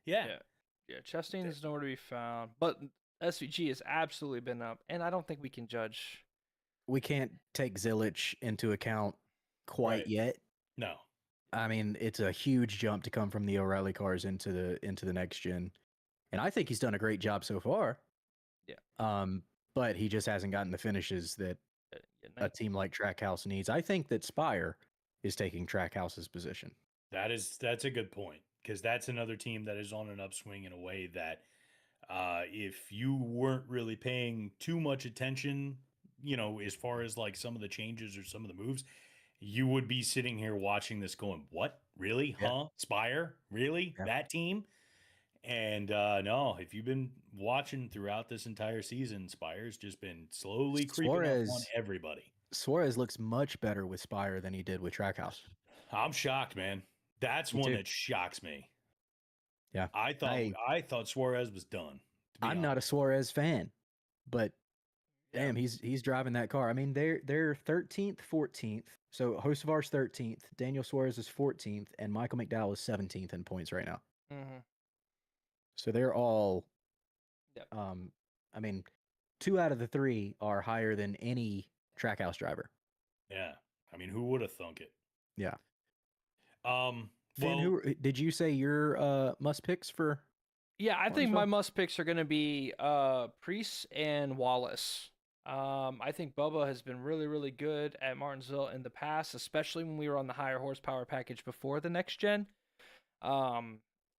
Yeah. Yeah, Chastain is nowhere to be found, but SVG has absolutely been up, and I don't think we can judge. We can't take Zilich into account quite Right. yet. No. I mean, it's a huge jump to come from the O'Reilly cars into the next gen. And I think he's done a great job so far. Yeah. But he just hasn't gotten the finishes that Yeah, a team like Trackhouse needs. I think that Spire is taking Trackhouse's position. That's a good point because that's another team that is on an upswing in a way that if you weren't really paying too much attention, as far as like some of the changes or some of the moves, you would be sitting here watching this going, what? Really? Yeah. Huh? Spire? Really? Yeah. That team? And no, if you've been watching throughout this entire season, Spire's just been slowly creeping up on everybody. Suarez looks much better with Spire than he did with Trackhouse. I'm shocked, man. That's Me one too. that shocks me. Yeah. I thought Suarez was done. I'm not a Suarez fan, but damn, he's driving that car. I mean, they're 13th, 14th. So Hocevar's 13th, Daniel Suarez is 14th, and Michael McDowell is 17th in points right now. Mm-hmm. So they're all, Yep. I mean, 2 out of the 3 are higher than any Trackhouse driver. Yeah. I mean, who would have thunk it? Yeah. Well, Finn, who did you say your must picks for? Yeah, I think my must picks are going to be Priest and Wallace. I think Bubba has been really, really good at Martinsville in the past, especially when we were on the higher horsepower package before the next gen.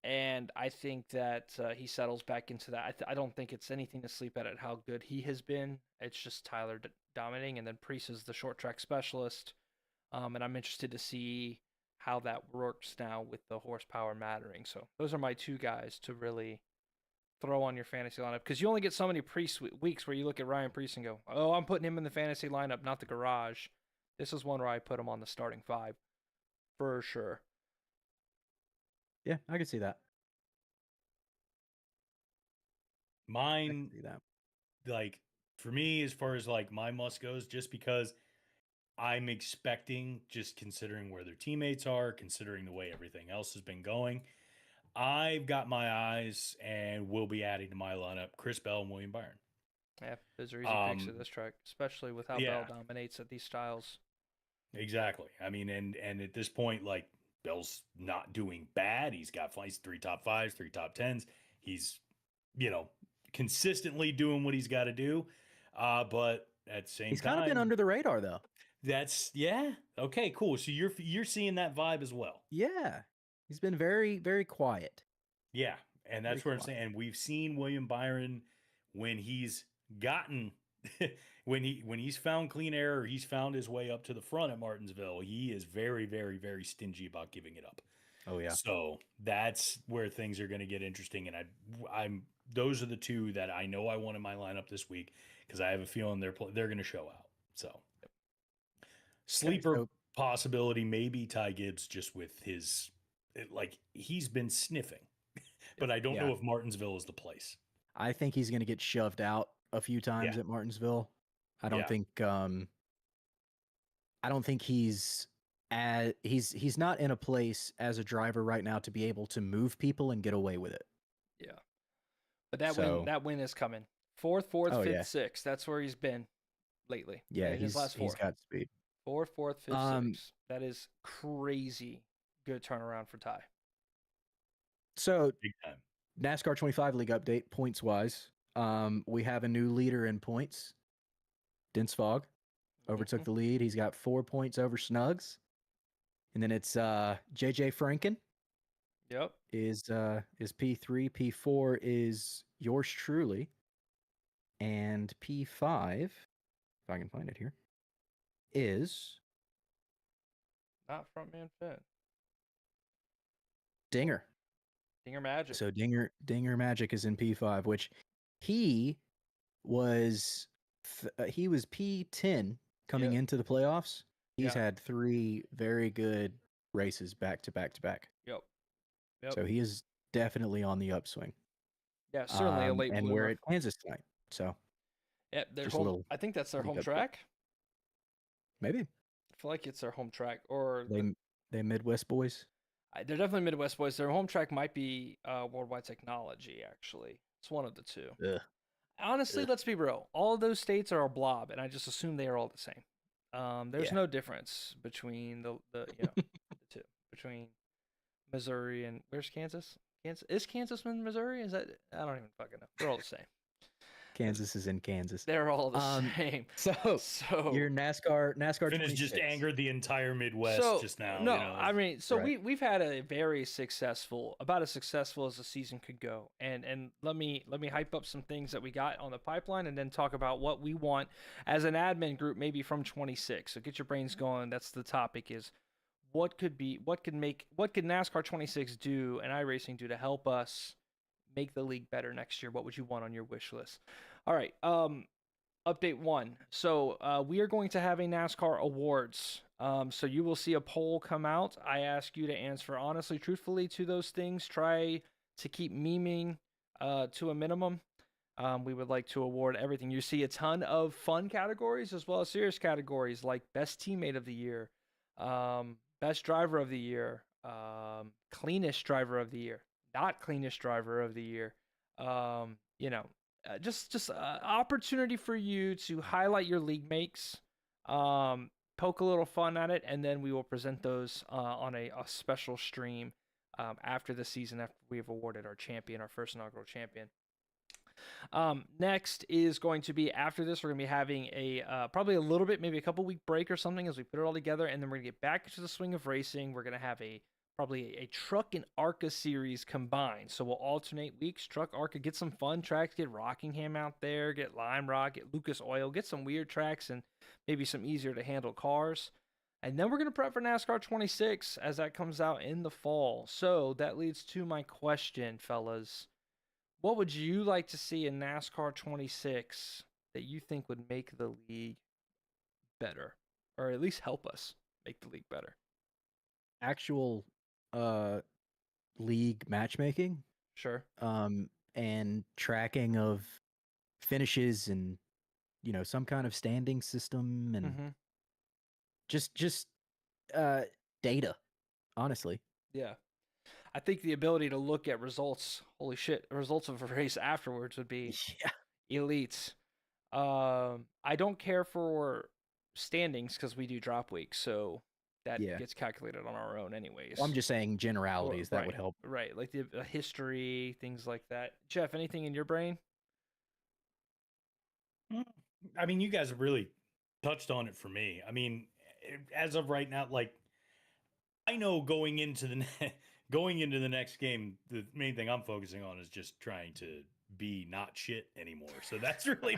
And I think that he settles back into that. I don't think it's anything to sleep at how good he has been. It's just Tyler dominating, and then Priest is the short track specialist. And I'm interested to see how that works now with the horsepower mattering. So those are my 2 guys to really throw on your fantasy lineup, because you only get so many Priest weeks where you look at Ryan Priest and go, oh, I'm putting him in the fantasy lineup, not the garage. This is one where I put him on the starting 5 for sure. Yeah, I can see that. Mine, like, for me, as far as like my must goes, just because I'm expecting, just considering where their teammates are, considering the way everything else has been going, I've got my eyes and will be adding to my lineup Chris Bell and William Byron. Yeah, those are easy picks at this track, especially with how Bell dominates at these styles. Exactly. I mean, and at this point, like, Bell's not doing bad. He's 3 top 5s, 3 top 10s. He's, consistently doing what he's got to do. But at the same time, he's kind of been under the radar, though. Okay, cool. So you're seeing that vibe as well. Yeah, he's been very, very quiet. Yeah, and that's what I'm saying. And we've seen William Byron when he's gotten when he's found clean air, or he's found his way up to the front at Martinsville, he is very, very, very stingy about giving it up. Oh yeah. So that's where things are going to get interesting, and I'm those are the 2 that I know I want in my lineup this week, because I have a feeling they're going to show out. So sleeper possibility maybe Ty Gibbs, just with his he's been sniffing, but I don't know if Martinsville is the place. I think he's going to get shoved out a few times at Martinsville. I don't think he's not in a place as a driver right now to be able to move people and get away with it. Yeah. But that win is coming. 4th, 5th, 6th. That's where he's been lately. Yeah, his last 4. He's got speed. 4th, 5th, 6th. That is crazy good turnaround for Ty. So, NASCAR 25 League update, points-wise. We have a new leader in points. Dense Fog overtook the lead. He's got 4 points over Snugs. And then it's JJ Franken. Yep. Is P3. P4 is yours truly. And P5, if I can find it here, is not Frontman Finn. Dinger Magic. So Dinger Magic is in P5, which he was P10 coming into the playoffs. He's had 3 very good races back to back to back. Yep. So he is definitely on the upswing. Yeah, certainly a late and bloomer. we're at Kansas tonight. So I think that's their home track. Maybe. I feel like it's their home track, or they Midwest boys. They're definitely Midwest boys. Their home track might be Worldwide Technology. Actually, it's one of the 2. Ugh. Honestly, let's be real. All of those states are a blob, and I just assume they are all the same. There's no difference between the the 2, between Missouri and where's Kansas? Is Kansas in Missouri? Is that, I don't even fucking know. They're all the same. Kansas is in Kansas. They're all the same. So your NASCAR Finn has 26. just angered the entire Midwest just now. No, you know. I mean, so Right. we've had a very successful, about as successful as the season could go. And let me hype up some things that we got on the pipeline, and then talk about what we want as an admin group, maybe from 26. So get your brains going. That's the topic: is what could NASCAR 26 do and iRacing do to help us make the league better next year? What would you want on your wish list? All right. Update 1. So we are going to have a NASCAR awards. So you will see a poll come out. I ask you to answer honestly, truthfully to those things. Try to keep memeing to a minimum. We would like to award everything. You see a ton of fun categories as well as serious categories like best teammate of the year, best driver of the year, cleanest driver of the year, not cleanest driver of the year. Just opportunity for you to highlight your league makes, poke a little fun at it, and then we will present those on a special stream after the season, after we have awarded our champion, our first inaugural champion. Next is going to be, after this, we're going to be having a probably a little bit, maybe a couple week break or something as we put it all together, and then we're going to get back into the swing of racing. We're going to have probably a truck and ARCA series combined. So we'll alternate weeks, truck, ARCA, get some fun tracks, get Rockingham out there, get Lime Rock, get Lucas Oil, get some weird tracks and maybe some easier to handle cars. And then we're going to prep for NASCAR 26 as that comes out in the fall. So that leads to my question, fellas. What would you like to see in NASCAR 26 that you think would make the league better, or at least help us make the league better? Actual league matchmaking, Sure. and tracking of finishes, and some kind of standing system, and just data, honestly. Yeah. I think the ability to look at results, holy shit, results of a race afterwards would be elite. I don't care for standings because we do drop weeks, so that gets calculated on our own anyways. Well, I'm just saying generalities that would help. Right, like the history, things like that. Jeff, anything in your brain? I mean, you guys have really touched on it for me. I mean, as of right now, like, I know going into the next game, the main thing I'm focusing on is just trying to be not shit anymore. So that's really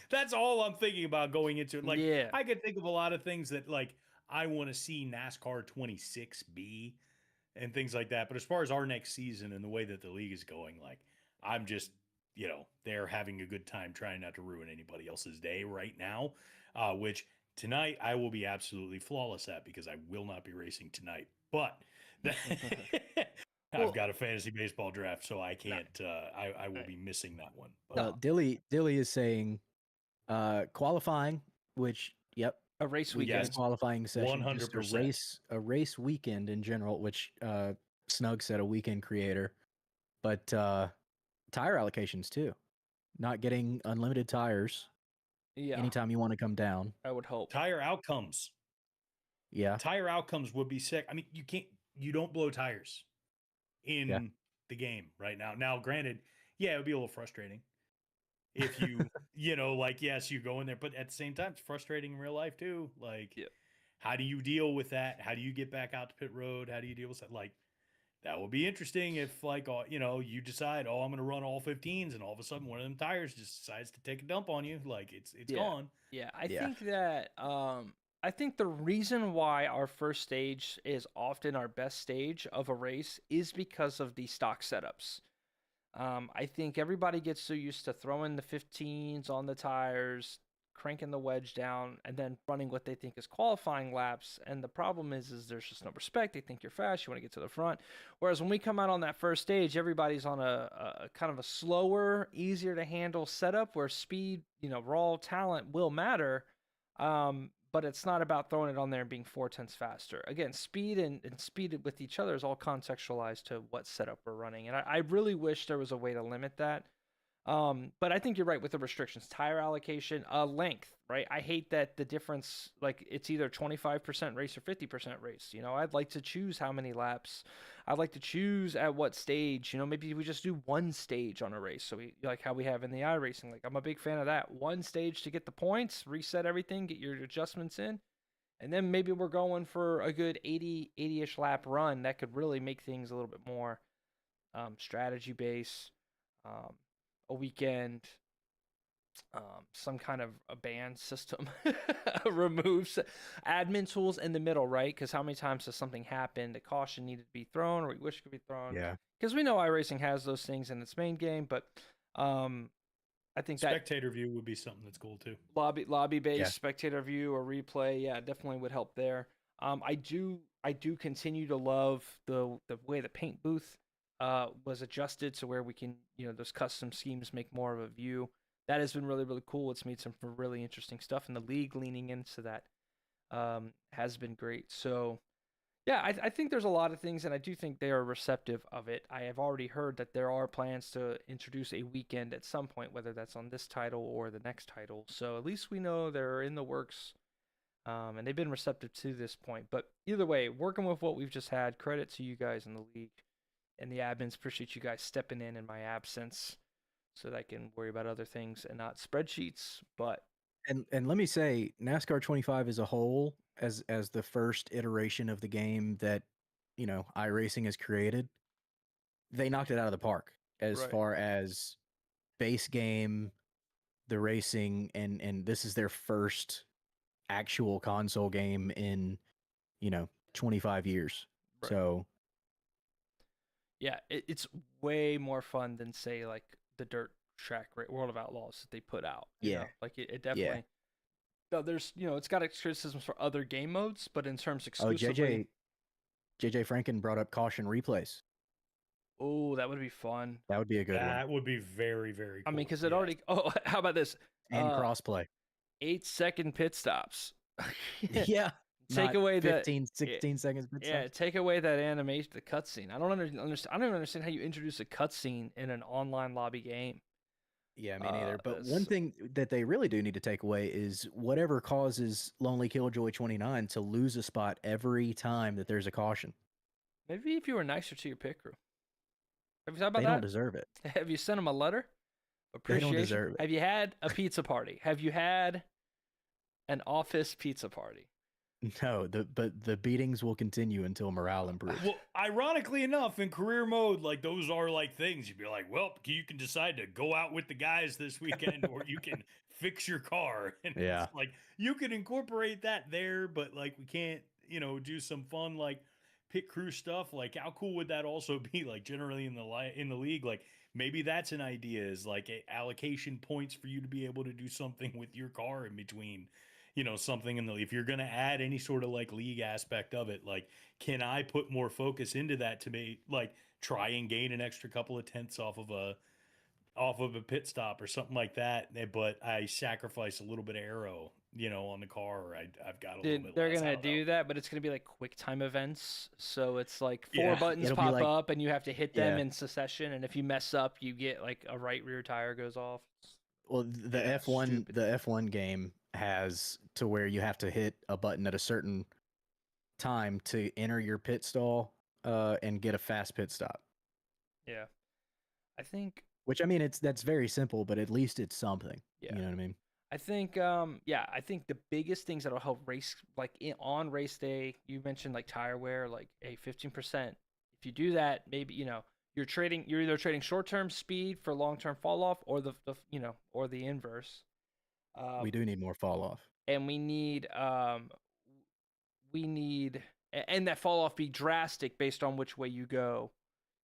that's all I'm thinking about going into it. Like, I could think of a lot of things that, like, I want to see NASCAR 26 be and things like that. But as far as our next season and the way that the league is going, like, I'm just, they're having a good time trying not to ruin anybody else's day right now, which tonight I will be absolutely flawless at because I will not be racing tonight. But I've got a fantasy baseball draft, so I can't. I will be missing that one. But, Dilly is saying qualifying, which a race weekend, qualifying session, 100%. just a race weekend in general, which Snug said a weekend creator, but tire allocations too, not getting unlimited tires. Yeah, anytime you want to come down, I would hope. Tire outcomes. Yeah, tire outcomes would be sick. I mean, you don't blow tires in the game right now. Now, granted, it would be a little frustrating if you, yes, you go in there, but at the same time, it's frustrating in real life too. Like, how do you deal with that? How do you get back out to pit road? How do you deal with that? Like, that would be interesting if, like, you decide, I'm going to run all 15s, and all of a sudden one of them tires just decides to take a dump on you. Like, it's gone. Yeah, I think that, I think the reason why our first stage is often our best stage of a race is because of the stock setups. I think everybody gets so used to throwing the 15s on the tires, cranking the wedge down, and then running what they think is qualifying laps. And the problem is there's just no respect. They think you're fast. You want to get to the front. Whereas when we come out on that first stage, everybody's on a kind of a slower, easier to handle setup where speed, raw talent will matter. But it's not about throwing it on there and being 4/10 faster. Again, speed and speed with each other is all contextualized to what setup we're running. And I really wish there was a way to limit that. But I think you're right with the restrictions. Tire allocation, length, right? I hate that the difference, like, it's either 25% race or 50% race. I'd like to choose how many laps I'd like to choose at what stage. Maybe we just do one stage on a race. So we like how we have in the iRacing. Like I'm a big fan of that. One stage to get the points, reset everything, get your adjustments in, and then maybe we're going for a good 80-ish lap run. That could really make things a little bit more strategy based. A weekend, some kind of a ban system removes admin tools in the middle, right? Because how many times does something happen that caution needed to be thrown or we wish could be thrown? Yeah. Because we know iRacing has those things in its main game, but I think that spectator view would be something that's cool too. lobby based Yeah. spectator view or replay, yeah, definitely would help there. I do continue to love the way the paint booth was adjusted to where we can, those custom schemes make more of a view. That has been really, really cool. It's made some really interesting stuff, and the league leaning into that has been great. So, yeah, I think there's a lot of things, and I do think they are receptive of it. I have already heard that there are plans to introduce a weekend at some point, whether that's on this title or the next title. So at least we know they're in the works, and they've been receptive to this point. But either way, working with what we've just had, credit to you guys in the league and the admins. Appreciate you guys stepping in my absence so that I can worry about other things and not spreadsheets. But And let me say, NASCAR 25 as a whole, as the first iteration of the game that iRacing has created, they knocked it out of the park as Right. far as base game, the racing, and this is their first actual console game in 25 years. Right. So yeah, it's way more fun than say like the dirt track World of Outlaws that they put out. Yeah. Like it definitely. No, there's it's got its criticisms for other game modes, but in terms exclusively. JJ Franken brought up caution replays. Oh, that would be fun. That would be a good one. That would be very, very cool. I mean, because it already. Oh, how about this? And crossplay. 8-second pit stops. Yeah. Take away 15, 16 seconds. Yeah, take away that animation, the cutscene. I don't understand. I don't even understand how you introduce a cutscene in an online lobby game. Yeah, me neither. But one thing that they really do need to take away is whatever causes Lonely Killjoy 29 to lose a spot every time that there's a caution. Maybe if you were nicer to your pit crew. Have you thought about they that? They don't deserve it. Have you sent them a letter? Appreciation? They don't deserve it. Have you had a pizza party? Have you had an office pizza party? No, but the beatings will continue until morale improves. Well, ironically enough, in career mode, like those are like things you'd be like, well, you can decide to go out with the guys this weekend, or you can fix your car. And yeah, it's like you can incorporate that there, but like we can't, do some fun like pit crew stuff. Like how cool would that also be? Like generally in the league, like maybe that's an idea is like allocation points for you to be able to do something with your car in between. Something if you're going to add any sort of like league aspect of it, like, can I put more focus into that to be like try and gain an extra couple of tenths off of a pit stop or something like that. But I sacrifice a little bit of aero, on the car, or I've got a little bit. They're going to do that, but it's going to be like quick time events. So it's like 4 Yeah, buttons it'll pop be like- up and you have to hit them in succession. And if you mess up, you get like a right rear tire goes off. Well, the F1 game has to where you have to hit a button at a certain time to enter your pit stall and get a fast pit stop. Yeah. I think Which I mean that's very simple, but at least it's something. Yeah. You know what I mean? I think I think the biggest things that'll help race like on race day, you mentioned like tire wear, like a 15%. If you do that, maybe you're either trading short-term speed for long-term fall off or or the inverse. We do need more fall off. And we need and that fall off be drastic based on which way you go.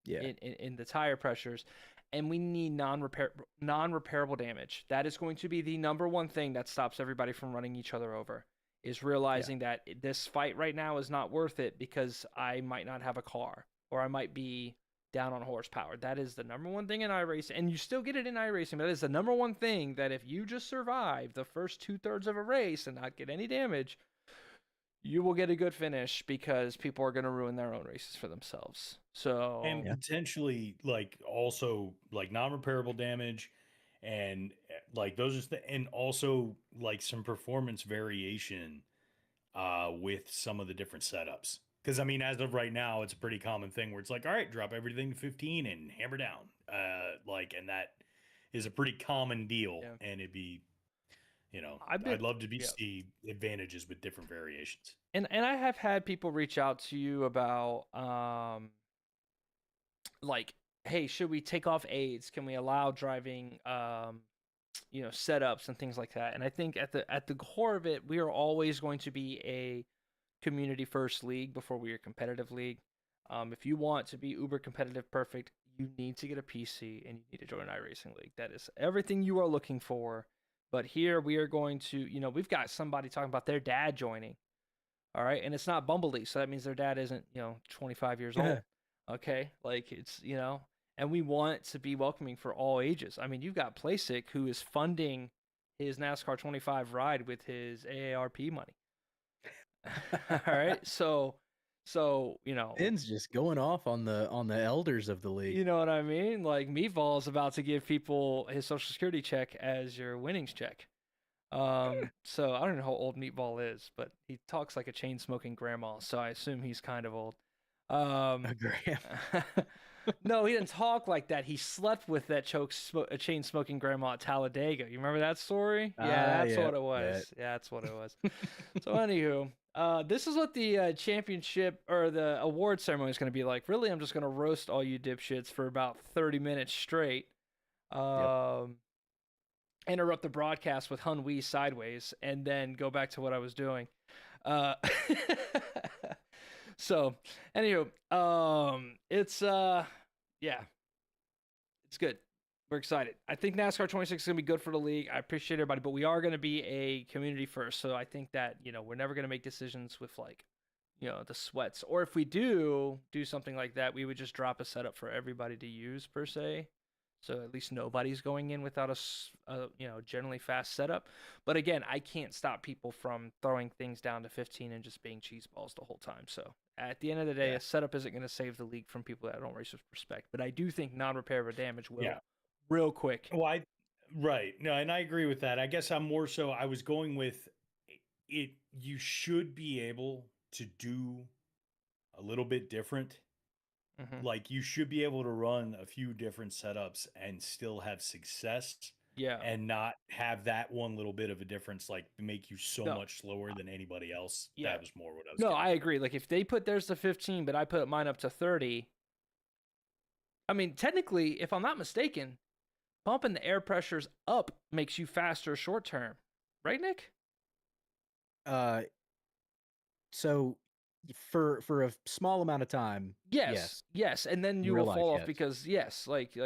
Yeah. In the tire pressures. And we need non-repairable damage. That is going to be the number one thing that stops everybody from running each other over, is realizing that this fight right now is not worth it because I might not have a car or I might be down on horsepower. That is the number one thing in iRacing, and you still get it in iRacing, but that is the number one thing that if you just survive the first 2/3 of a race and not get any damage, you will get a good finish because people are going to ruin their own races for themselves. So and potentially like also like non-repairable damage and like those are and also like some performance variation with some of the different setups, Because I mean, as of right now, it's a pretty common thing where it's like, all right, drop everything to 15 and hammer down. And that is a pretty common deal. Yeah. And it'd be, I've been I'd love to yeah. see advantages with different variations. And I have had people reach out to you about like, hey, should we take off aids? Can we allow driving setups and things like that? And I think at the core of it, we are always going to be a community first league before we are a competitive league. If you want to be uber competitive perfect, you need to get a PC and you need to join an iRacing league. That is everything you are looking for. But here we are going to, we've got somebody talking about their dad joining. All right. And it's not Bumblebee. So that means their dad isn't, 25 years old. Okay. Like it's, and we want to be welcoming for all ages. I mean, you've got Playsick who is funding his NASCAR 25 ride with his AARP money. All right. So, Ben's just going off on the elders of the league. You know what I mean? Like Meatball is about to give people his social security check as your winnings check. So I don't know how old Meatball is, but he talks like a chain smoking grandma, so I assume he's kind of old. A grandma. No, he didn't talk like that. He slept with that chain smoking grandma at Talladega. You remember that story? Yeah, that's what it was. Yeah, that's what it was. So anywho, this is what the championship or the award ceremony is going to be like. Really, I'm just going to roast all you dipshits for about 30 minutes straight. Interrupt the broadcast with Hun Wee sideways, and then go back to what I was doing. So, anywho, it's it's good. We're excited. I think NASCAR 26 is going to be good for the league. I appreciate everybody, but we are going to be a community first. So I think that, we're never going to make decisions with like, the sweats. Or if we do something like that, we would just drop a setup for everybody to use per se. So at least nobody's going in without a generally fast setup. But again, I can't stop people from throwing things down to 15 and just being cheese balls the whole time. So at the end of the day, a setup isn't going to save the league from people that don't race with respect. But I do think non-repairable damage will. Yeah. Real quick. Well, right. No, and I agree with that. I guess I'm more so, I was going with it. You should be able to do a little bit different. Mm-hmm. Like you should be able to run a few different setups and still have success. Yeah. And not have that one little bit of a difference, like make you so much slower than anybody else. Yeah. That was more what I was. No, I agree. Like if they put theirs to 15, but I put mine up to 30. I mean, technically, if I'm not mistaken, bumping the air pressures up makes you faster short term, right, Nick? So for a small amount of time, yes, and then you will fall off because like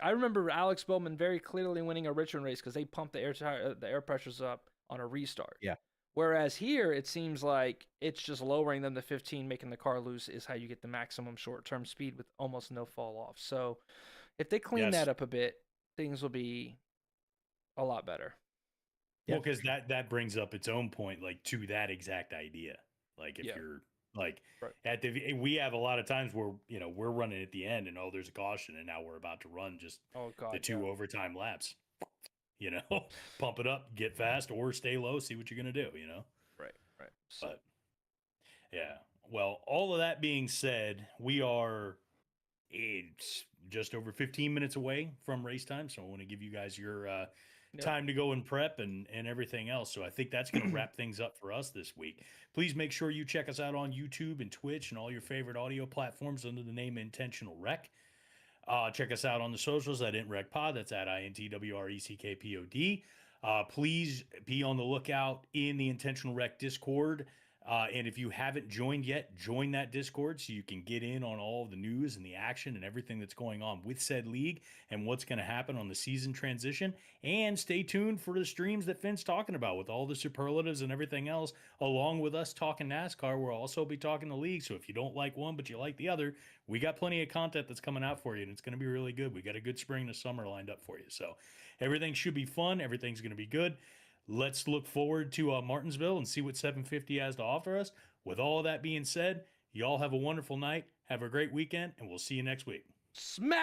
I remember Alex Bowman very clearly winning a Richmond race because they pumped the air pressures up on a restart. Yeah. Whereas here, it seems like it's just lowering them to 15, making the car loose is how you get the maximum short term speed with almost no fall off. So if they clean that up a bit, things will be a lot better. Well, because that brings up its own point, like to that exact idea. Like if you're like we have a lot of times where we're running at the end and there's a caution and now we're about to run just the 2 overtime laps. Pump it up, get fast, or stay low. See what you're gonna do. Right. So. But yeah, well, all of that being said, we are. It's just over 15 minutes away from race time, so I want to give you guys your time to go and prep and everything else. So I think that's going to wrap things up for us this week. Please make sure you check us out on YouTube and Twitch and all your favorite audio platforms under the name Intentional Rec. Check us out on the socials at IntRecPod. That's at INTWRECKPOD. Please be on the lookout in the Intentional Rec Discord. And if you haven't joined yet, join that Discord so you can get in on all of the news and the action and everything that's going on with said league and what's going to happen on the season transition. And stay tuned for the streams that Finn's talking about with all the superlatives and everything else, along with us talking NASCAR. We'll also be talking the league. So if you don't like one, but you like the other, we got plenty of content that's coming out for you, and it's going to be really good. We got a good spring to summer lined up for you. So everything should be fun. Everything's going to be good. Let's look forward to Martinsville and see what 750 has to offer us. With all of that being said, y'all have a wonderful night. Have a great weekend, and we'll see you next week. Smash!